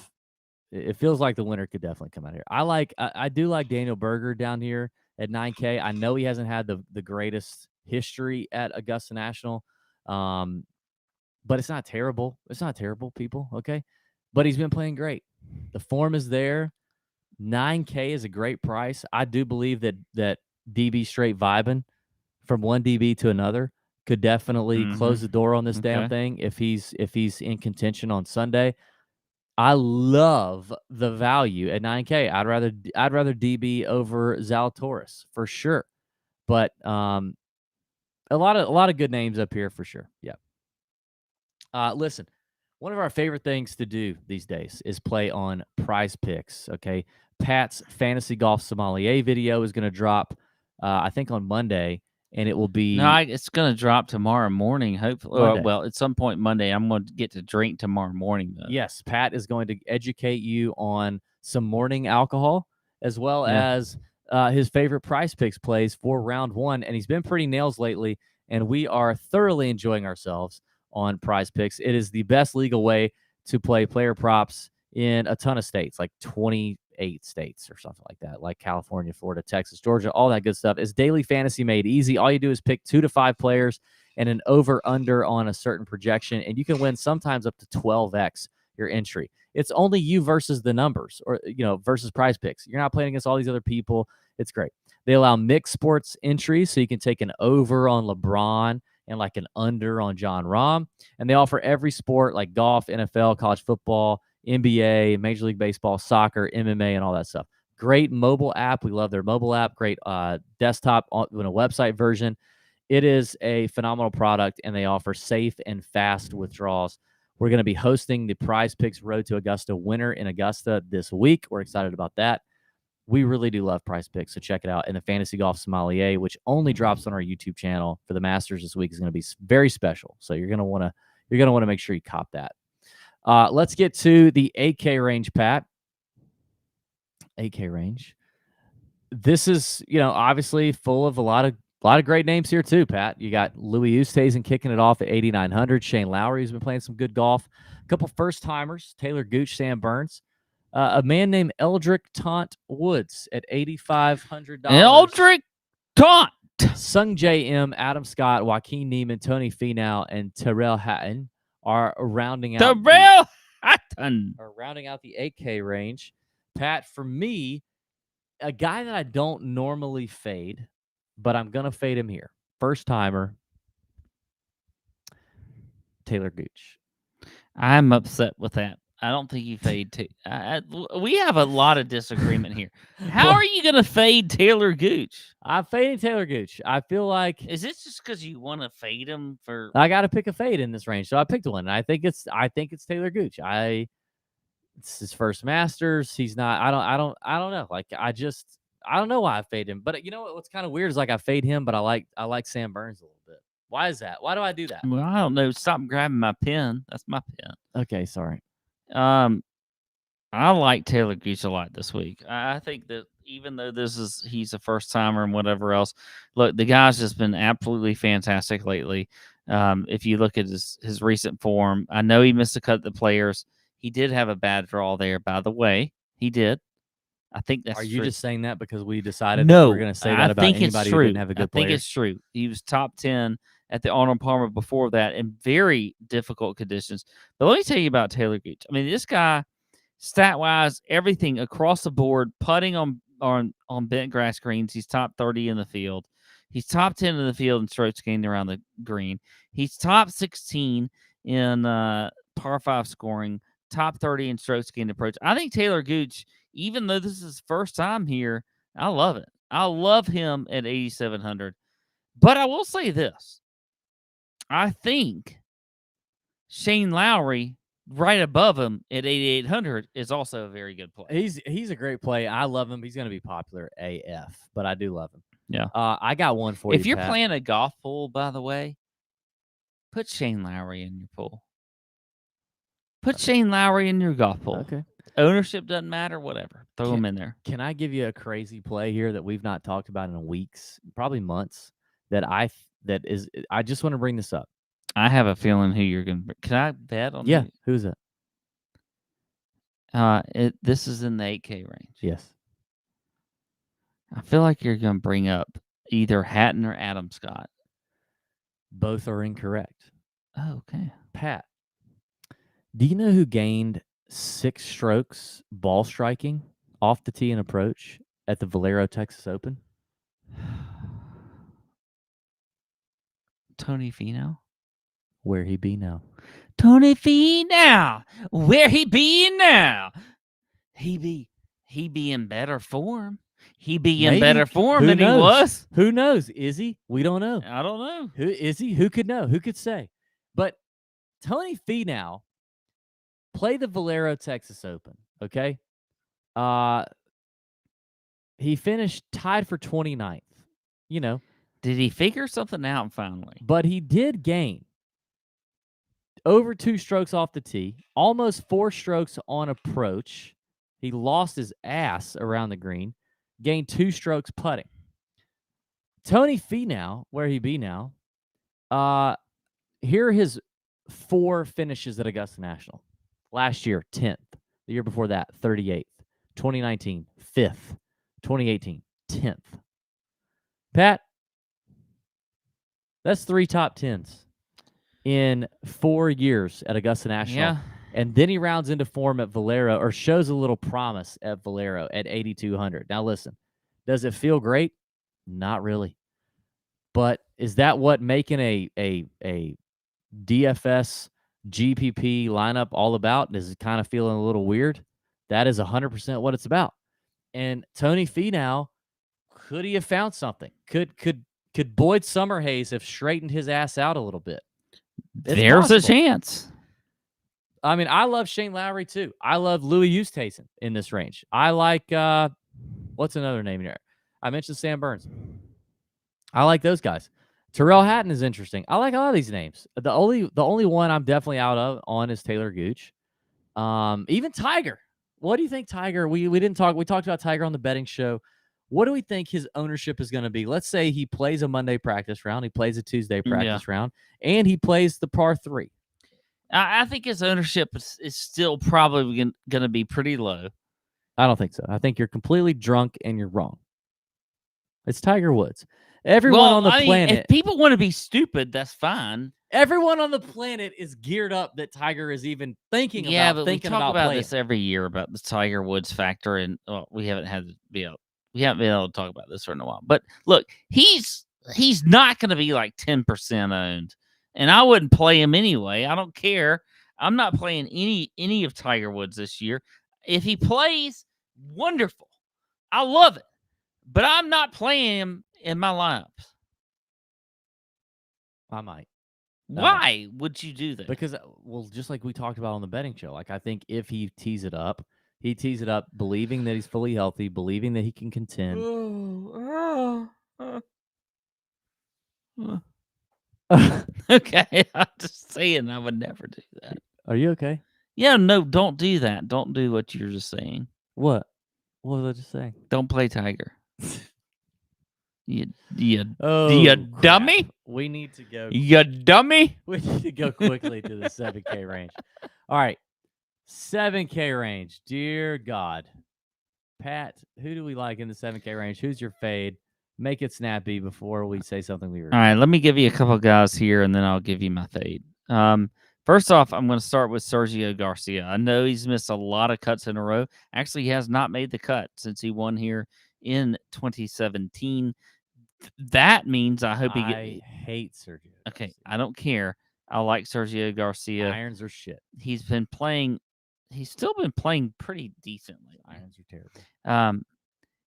It feels like the winner could definitely come out here. I do like Daniel Berger down here at 9K. I know he hasn't had the greatest history at Augusta National, but it's not terrible. It's not terrible, people. Okay, but he's been playing great. The form is there. 9K is a great price. I do believe that DB straight vibing from one DB to another could definitely close the door on this damn thing if he's in contention on Sunday. I love the value at 9K. I'd rather DB over Zalatoris for sure, but a lot of good names up here for sure. Yeah. Listen, one of our favorite things to do these days is play on Prize Picks. Okay, Pat's fantasy golf sommelier video is going to drop, I think, on Monday, and it will be No, it's going to drop tomorrow morning. Hopefully, Monday. well, at some point Monday, I'm going to get to drink tomorrow morning. Though. Yes, Pat is going to educate you on some morning alcohol as well as his favorite Prize Picks plays for round one, and he's been pretty nails lately, and we are thoroughly enjoying ourselves on Prize Picks. It is the best legal way to play player props in a ton of states, like 28 states or something like that, like California, Florida, Texas, Georgia, all that good stuff. It's daily fantasy made easy. All you do is pick 2 to 5 players and an over-under on a certain projection, and you can win sometimes up to 12x your entry. It's only you versus the numbers, or versus Prize Picks. You're not playing against all these other people. It's great. They allow mixed sports entries, so you can take an over on LeBron and like an under on John Rahm. And they offer every sport like golf, NFL, college football, NBA, Major League Baseball, soccer, MMA, and all that stuff. Great mobile app. We love their mobile app. Great desktop on a website version. It is a phenomenal product, and they offer safe and fast withdrawals. We're going to be hosting the Prize Picks Road to Augusta winner in Augusta this week. We're excited about that. We really do love Prize Picks, so check it out. And the Fantasy Golf Sommelier, which only drops on our YouTube channel for the Masters this week, is going to be very special. So you're going to want to make sure you cop that. Let's get to the 8K range, Pat. 8K range. This is, obviously full of a lot of great names here too, Pat. You got Louis Oosthuizen kicking it off at 8,900. Shane Lowry has been playing some good golf. A couple first-timers, Taylor Gooch, Sam Burns. A man named Eldrick Taunt Woods at $8,500. Eldrick Taunt. Sung J M, Adam Scott, Joaquin Neiman, Tony Finau, and Terrell Hatton are rounding out the 8K range. Pat, for me, a guy that I don't normally fade, but I'm going to fade him here. First timer, Taylor Gooch. I'm upset with that. I don't think you fade. We have a lot of disagreement here. How are you going to fade Taylor Gooch? I'm fading Taylor Gooch. I feel like... Is this just because you want to fade him for... I got to pick a fade in this range, so I picked one. I think it's Taylor Gooch. It's his first Masters. He's not... I don't know. Like, I don't know why I fade him. But you know what's kind of weird is like I fade him, but I like Sam Burns a little bit. Why is that? Why do I do that? Well, I don't know. Stop grabbing my pen. That's my pen. Okay, sorry. I like Taylor Gooch a lot this week. I think that even though he's a first timer and whatever else, look, the guy's just been absolutely fantastic lately. If you look at his recent form, I know he missed a cut at the Players. He did have a bad draw there, by the way. He did. I think that's Are you true. just saying that because we decided no, we're going to say that about anybody who didn't have a good player? I think it's true. He was top 10 at the Arnold Palmer before that in very difficult conditions. But let me tell you about Taylor Gooch. I mean, this guy, stat-wise, everything across the board, putting on bent grass greens, he's top 30 in the field. He's top 10 in the field in strokes gained around the green. He's top 16 in par 5 scoring, top 30 in strokes gained approach. I think Taylor Gooch, even though this is his first time here, I love it. I love him at 8,700. But I will say this. I think Shane Lowry, right above him at 8,800, is also a very good play. He's a great play. I love him. He's going to be popular AF, but I do love him. Yeah. I got one for you, If you're Pat. playing a golf pool, by the way, put Shane Lowry in your pool. Put Shane Lowry in your golf pool. Okay. Ownership doesn't matter, whatever. Throw him in there. Can I give you a crazy play here that we've not talked about in weeks, probably months, I just want to bring this up. I have a feeling who you're going to... Can I bet on Yeah, who's it? This is in the 8K range. Yes. I feel like you're going to bring up either Hatton or Adam Scott. Both are incorrect. Oh, okay. Pat, do you know who gained 6 strokes ball striking off the tee and approach at the Valero Texas Open? Tony Finau? Where he be now? Tony Finau. Where he be now? He be in better form. He be in better form than he was. Who knows? Is he? We don't know. I don't know. Who is he? Who could know? Who could say? But Tony Finau played the Valero Texas Open, okay? He finished tied for 29th, you know. Did he figure something out finally? But he did gain over 2 strokes off the tee, almost 4 strokes on approach. He lost his ass around the green, gained 2 strokes putting. Tony Finau, where he be now, here are his 4 finishes at Augusta National. Last year, 10th. The year before that, 38th. 2019, 5th. 2018, 10th. Pat, that's 3 top 10s in 4 years at Augusta National. Yeah. And then he rounds into form at Valero, or shows a little promise at Valero at 8,200. Now, listen, does it feel great? Not really. But is that what making a DFS GPP lineup all about? Is it kind of feeling a little weird? That is 100% what it's about. And Tony Finau, could he have found something? Could Boyd Summerhays have straightened his ass out a little bit? There's a chance. I mean, I love Shane Lowry too. I love Louis Oosthuizen in this range. I like what's another name here? I mentioned Sam Burns. I like those guys. Tyrrell Hatton is interesting. I like a lot of these names. The only one I'm definitely out on is Taylor Gooch. Even Tiger. What do you think, Tiger? We didn't talk. We talked about Tiger on the betting show. What do we think his ownership is going to be? Let's say he plays a Monday practice round, he plays a Tuesday practice round, and he plays the par 3. I think his ownership is still probably going to be pretty low. I don't think so. I think you're completely drunk and you're wrong. It's Tiger Woods. Everyone on the planet. If people want to be stupid, that's fine. Everyone on the planet is geared up that Tiger is even thinking about. Yeah, but we talk about this every year about the Tiger Woods factor, and we haven't been able to talk about this for a while. But look, he's not going to be like 10% owned, and I wouldn't play him anyway. I don't care. I'm not playing any of Tiger Woods this year. If he plays, wonderful. I love it, but I'm not playing him in my lineups. I might. Why would you do that? Because, well, just like we talked about on the betting show, like I think if he tees it up believing that he's fully healthy, believing that he can contend. Okay, I'm just saying I would never do that. Are you okay? Yeah, no, don't do that. Don't do what you're just saying. What? What was I just saying? Don't play Tiger. You crap. dummy. We need to go. You dummy. We need to go quickly to the 7K range. All right. 7K range. Dear God. Pat, who do we like in the 7K range? Who's your fade? Make it snappy before we say something we regret. All right, let me give you a couple guys here, and then I'll give you my fade. First off, I'm going to start with Sergio Garcia. I know he's missed a lot of cuts in a row. Actually, he has not made the cut since he won here in 2017. That means I hope I hate Sergio. Okay, I don't care. I like Sergio Garcia. Irons are shit. He's still been playing pretty decently. Irons are terrible.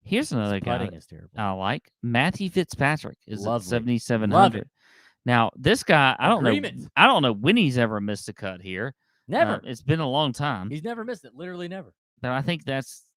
Here's another guy putting is terrible. I like. Matthew Fitzpatrick is at Lovely. 7,700. Now, this guy, I don't know when he's ever missed a cut here. Never. It's been a long time. He's never missed it. Literally never. But I think that's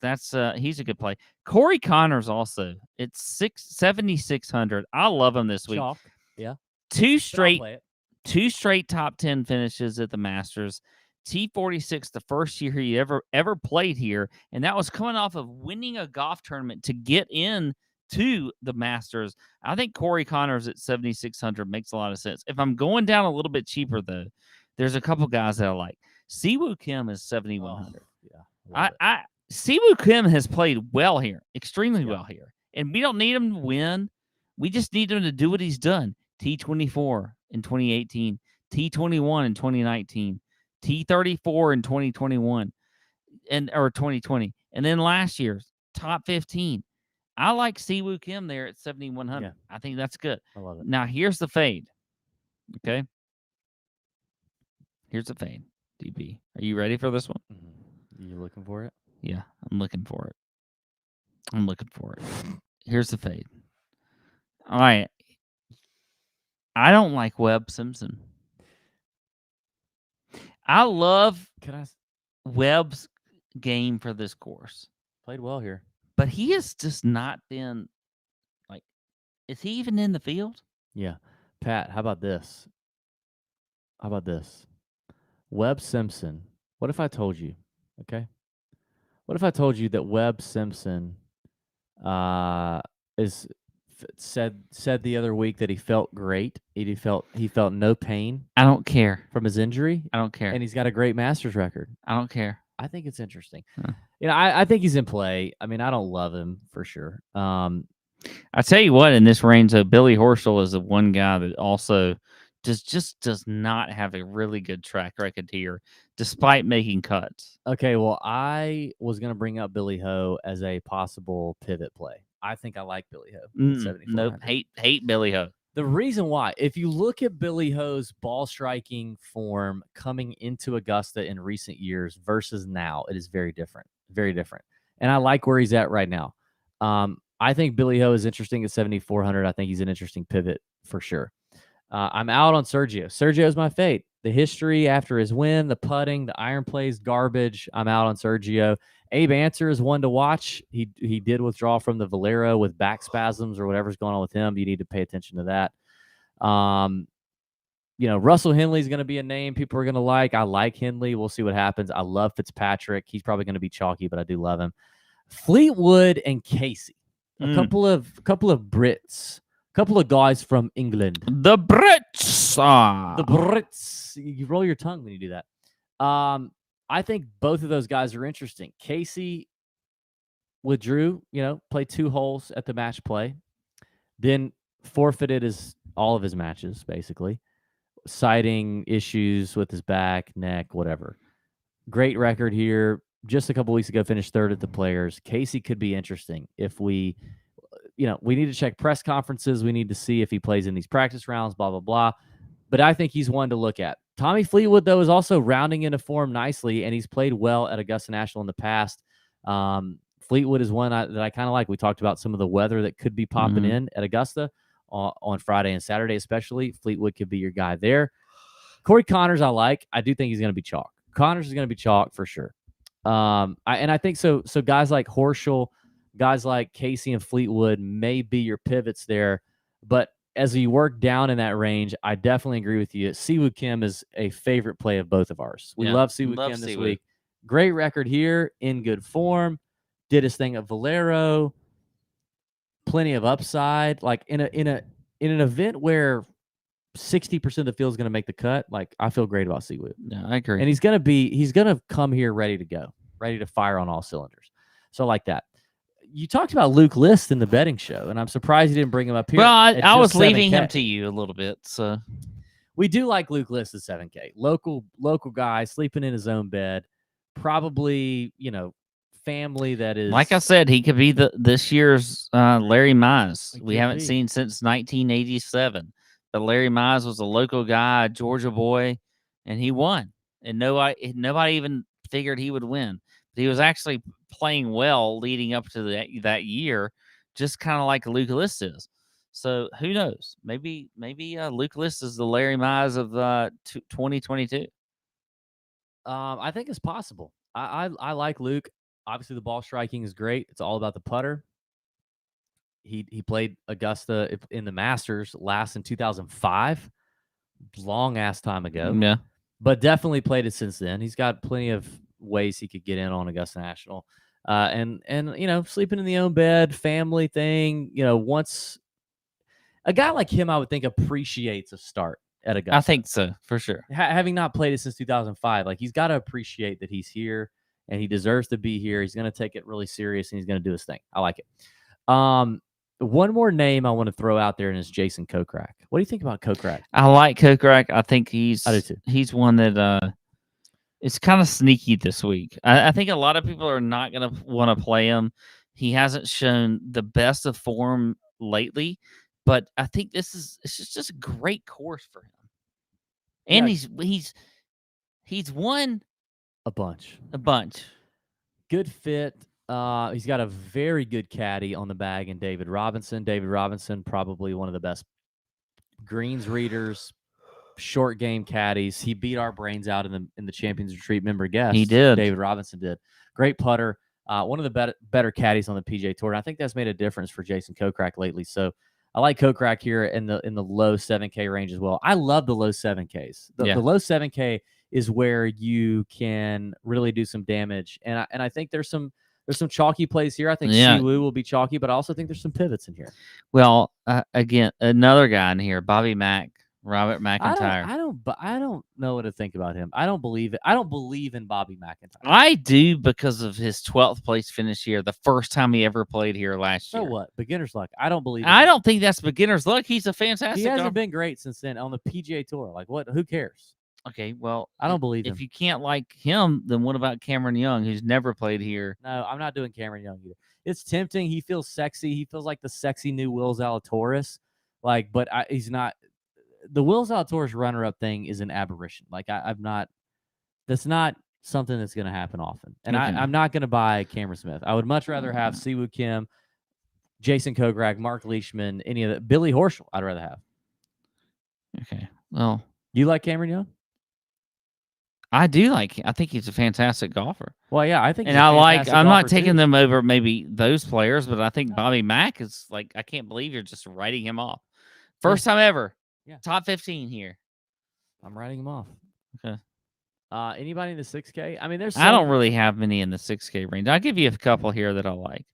he's a good play. Corey Connors also. It's 7,600. I love him this week. Chalk. Yeah. Two straight top 10 finishes at the Masters. T46 the first year he ever played here, and that was coming off of winning a golf tournament to get in to the Masters. I think Corey Connors at 7,600 makes a lot of sense. If I'm going down a little bit cheaper though, there's a couple guys that I like. Siwoo Kim is 7,100. Yeah, Siwoo Kim has played well here, extremely well here, and we don't need him to win. We just need him to do what he's done. T24 in 2018, T21 in 2019. T34 in 2021 or 2020. And then last year's top 15. I like Siwoo Kim there at 7,100. Yeah. I think that's good. I love it. Now, here's the fade. Okay? Here's the fade, DB. Are you ready for this one? You looking for it? Yeah, I'm looking for it. Here's the fade. All right. I don't like Webb Simpson. I love Can I Webb's game for this course, played well here? but he has just not been like. Is he even in the field? Yeah, Pat. How about this? Webb Simpson. What if I told you? Okay. What if I told you that Webb Simpson is said the other week that he felt great. He felt no pain I don't care. from his injury, I don't care. and he's got a great Masters record. I don't care. I think it's interesting. Huh. I think he's in play. I mean, I don't love him for sure. I tell you what, in this range, though, Billy Horschel is the one guy that also just does not have a really good track record here, despite making cuts. Okay, well, I was going to bring up Billy Ho as a possible pivot play. I think I like Billy Ho. Nope, hate Billy Ho. The reason why, if you look at Billy Ho's ball striking form coming into Augusta in recent years versus now, it is very different. Very different. And I like where he's at right now. I think Billy Ho is interesting at 7,400. I think he's an interesting pivot for sure. I'm out on Sergio. Sergio's my fate. The history after his win, the putting, the iron plays, garbage. I'm out on Sergio. Abe Answer is one to watch. He did withdraw from the Valero with back spasms or whatever's going on with him. You need to pay attention to that. Russell Henley's going to be a name people are going to like. I like Henley. We'll see what happens. I love Fitzpatrick. He's probably going to be chalky, but I do love him. Fleetwood and Casey. A couple of Brits. Couple of guys from England. The Brits. The Brits. You roll your tongue when you do that. I think both of those guys are interesting. Casey withdrew, played 2 holes at the match play, then forfeited all of his matches, basically, citing issues with his back, neck, whatever. Great record here. Just a couple weeks ago, finished 3rd at the Players. Casey could be interesting if we need to check press conferences. We need to see if he plays in these practice rounds, blah, blah, blah. But I think he's one to look at. Tommy Fleetwood, though, is also rounding into form nicely, and he's played well at Augusta National in the past. Fleetwood is one that I kind of like. We talked about some of the weather that could be popping in at Augusta on Friday and Saturday especially. Fleetwood could be your guy there. Corey Connors I like. I do think he's going to be chalk. Connors is going to be chalk for sure. I think so. So guys like Horschel, guys like Casey and Fleetwood may be your pivots there. But as you work down in that range, I definitely agree with you. Siwoo Kim is a favorite play of both of ours. We love Siwoo Kim this week. Great record here, in good form. Did his thing at Valero. Plenty of upside. Like in an event where 60% of the field is going to make the cut, like I feel great about Siwoo. Yeah, I agree. And he's gonna come here ready to go, ready to fire on all cylinders. So I like that. You talked about Luke List in the betting show, and I'm surprised you didn't bring him up here. Well, I was leaving 7K. him to you a little bit. So we do like Luke List at 7K. Local guy sleeping in his own bed. Probably, family that is. Like I said, he could be this year's Larry Mize. We haven't be. seen since 1987. But Larry Mize was a local guy, a Georgia boy, and he won. And nobody even figured he would win. But he was actually playing well leading up to that year, just kind of like Luke List is. So who knows? Maybe Luke List is the Larry Mize of 2022. I think it's possible. I like Luke. Obviously, the ball striking is great. It's all about the putter. He played Augusta in the Masters last in 2005. Long ass time ago. Yeah. But definitely played it since then. He's got plenty of ways he could get in on Augusta National. And sleeping in the own bed, family thing, once a guy like him, I would think appreciates a start at Augusta. I think so, for sure. Having not played it since 2005, like he's got to appreciate that he's here and he deserves to be here. He's going to take it really serious and he's going to do his thing. I like it. One more name I want to throw out there, and it's Jason Kokrak. What do you think about Kokrak? I like Kokrak. I think I do too. He's one that it's kind of sneaky this week. I think a lot of people are not going to want to play him. He hasn't shown the best of form lately, but I think it's just a great course for him. And he's won a bunch. Good fit. He's got a very good caddy on the bag in David Robinson. David Robinson, probably one of the best greens readers, short game caddies. He beat our brains out in the Champions Retreat member guest. He did. David Robinson did. Great putter. One of the better caddies on the PGA Tour. And I think that's made a difference for Jason Kokrak lately. So I like Kokrak here in the low 7K range as well. I love the low 7Ks. The low 7K is where you can really do some damage. And I think there's some chalky plays here. I think Siwoo will be chalky, but I also think there's some pivots in here. Well, again, another guy in here, Bobby Mack, Robert McIntyre. I don't know what to think about him. I don't believe it. I don't believe in Bobby McIntyre. I do because of his 12th place finish here, the first time he ever played here last year. So what? Beginner's luck. I don't believe. I don't think that's beginner's luck. He's a fantastic. He hasn't been great since then on the PGA Tour. Like what? Who cares? Okay, well, I don't believe him. If you can't like him, then what about Cameron Young, who's never played here? No, I'm not doing Cameron Young either. It's tempting. He feels sexy. He feels like the sexy new Will Zalatoris. Like, but he's not. The Will Zalatoris runner-up thing is an aberration. Like, I'm not. That's not something that's going to happen often. And I'm not going to buy Cameron Smith. I would much rather have Siwoo Kim, Jason Kokrak, Mark Leishman, any of that. Billy Horschel, I'd rather have. Okay. Well, you like Cameron Young? I do like him. I think he's a fantastic golfer. Well, yeah, I think. And I'm not taking them over maybe those players, but I think Bobby Mack is like, I can't believe you're just writing him off. First time ever. Yeah. Top 15 here. I'm writing him off. Okay. Anybody in the 6K? I mean, I don't really have many in the 6K range. I'll give you a couple here that I like.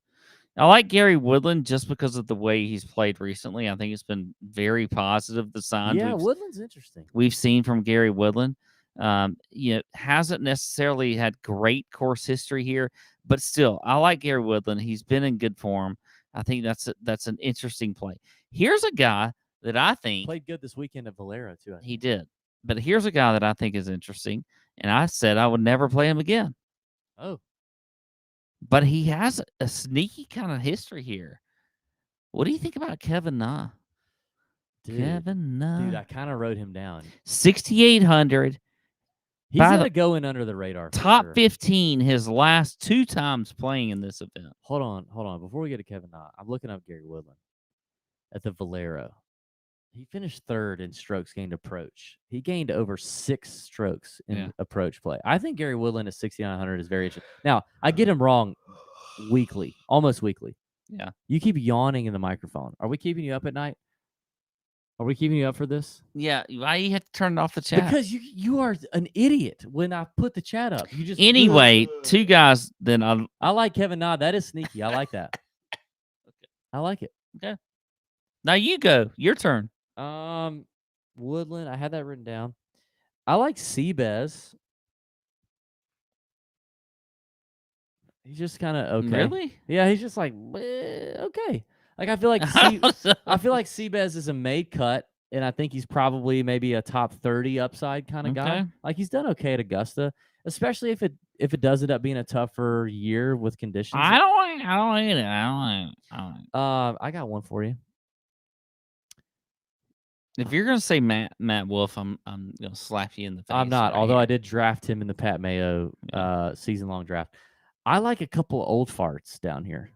I like Gary Woodland just because of the way he's played recently. I think it's been very positive, the signs. Yeah, Woodland's interesting. We've seen from Gary Woodland. Hasn't necessarily had great course history here, but still, I like Gary Woodland. He's been in good form. I think that's an interesting play. Here's a guy that I think played good this weekend at Valero too. He did, but here's a guy that I think is interesting, and I said I would never play him again. Oh, but he has a sneaky kind of history here. What do you think about Kevin Na? Kevin Na, dude, I kind of wrote him down. 6,800. He's gonna go in under the radar. Top 15 his last 2 times playing in this event. Hold on. Before we get to Kevin Na, I'm looking up Gary Woodland at the Valero. He finished 3rd in strokes gained approach. He gained over 6 strokes in approach play. I think Gary Woodland at 6,900 is very interesting. Now, I get him wrong weekly, almost weekly. Yeah. You keep yawning in the microphone. Are we keeping you up at night? Are we keeping you up for this? Yeah. Why you have to turn off the chat? Because you are an idiot when I put the chat up. You just anyway, 2 guys. Then I like Kevin Na. That is sneaky. I like that. Okay. I like it. Okay. Now you go. Your turn. Woodland. I had that written down. I like Seabez. He's just kind of okay. Really? Yeah, he's just like okay. Like I feel like Seabez is a made cut, and I think he's probably maybe a top 30 upside kind of guy. Like he's done okay at Augusta, especially if it does end up being a tougher year with conditions. I don't hate it. I got one for you. If you're gonna say Matt Wolf, I'm gonna slap you in the face. I'm not, right although here. I did draft him in the Pat Mayo season long draft. I like a couple of old farts down here.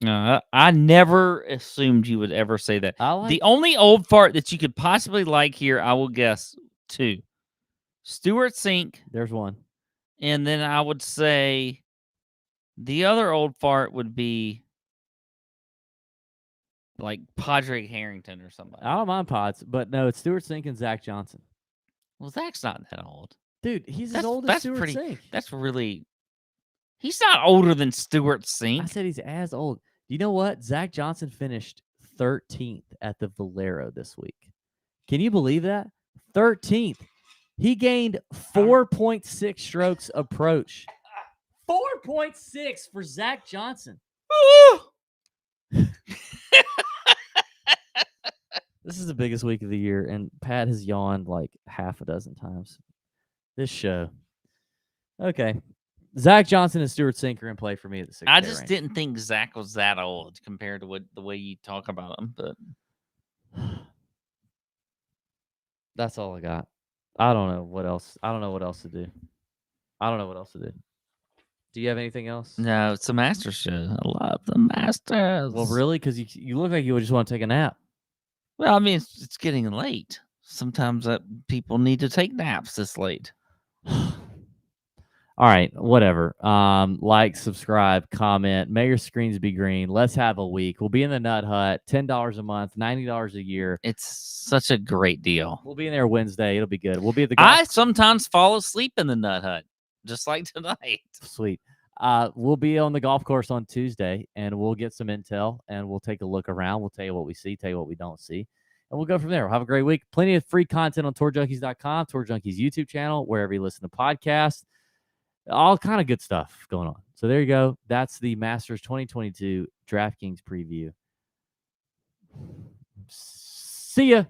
I never assumed you would ever say that. The only old fart that you could possibly like here, I will guess 2. Stuart Sink. There's one. And then I would say the other old fart would be like Padraig Harrington or something. I don't mind Pods, but no, it's Stuart Sink and Zach Johnson. Well, Zach's not that old. Dude, he's as old as Stuart Sink. That's really... He's not older than Stuart Sink. I said he's as old. You know what? Zach Johnson finished 13th at the Valero this week. Can you believe that? 13th. He gained 4.6 strokes approach. 4.6 for Zach Johnson. This is the biggest week of the year, and Pat has yawned like half a dozen times. This show. Okay. Zach Johnson and Stuart Sink are in play for me at the 6K I just range. didn't think Zach was that old compared to the way you talk about him, but that's all I got. I don't know what else. I don't know what else to do. Do you have anything else? No, it's a Masters show. I love the Masters. Well, really? Because you look like you would just want to take a nap. Well, I mean, it's getting late, Sometimes people need to take naps this late. All right, whatever. Like, subscribe, comment. May your screens be green. Let's have a week. We'll be in the Nut Hut. $10 a month, $90 a year. It's such a great deal. We'll be in there Wednesday. It'll be good. We'll be at the golf. I sometimes fall asleep in the Nut Hut, just like tonight. Sweet. We'll be on the golf course on Tuesday, and we'll get some intel, and we'll take a look around. We'll tell you what we see, tell you what we don't see, and we'll go from there. We'll have a great week. Plenty of free content on TourJunkies.com, Tour Junkies YouTube channel, wherever you listen to podcasts. All kind of good stuff going on. So there you go. That's the Masters 2022 DraftKings preview. See ya.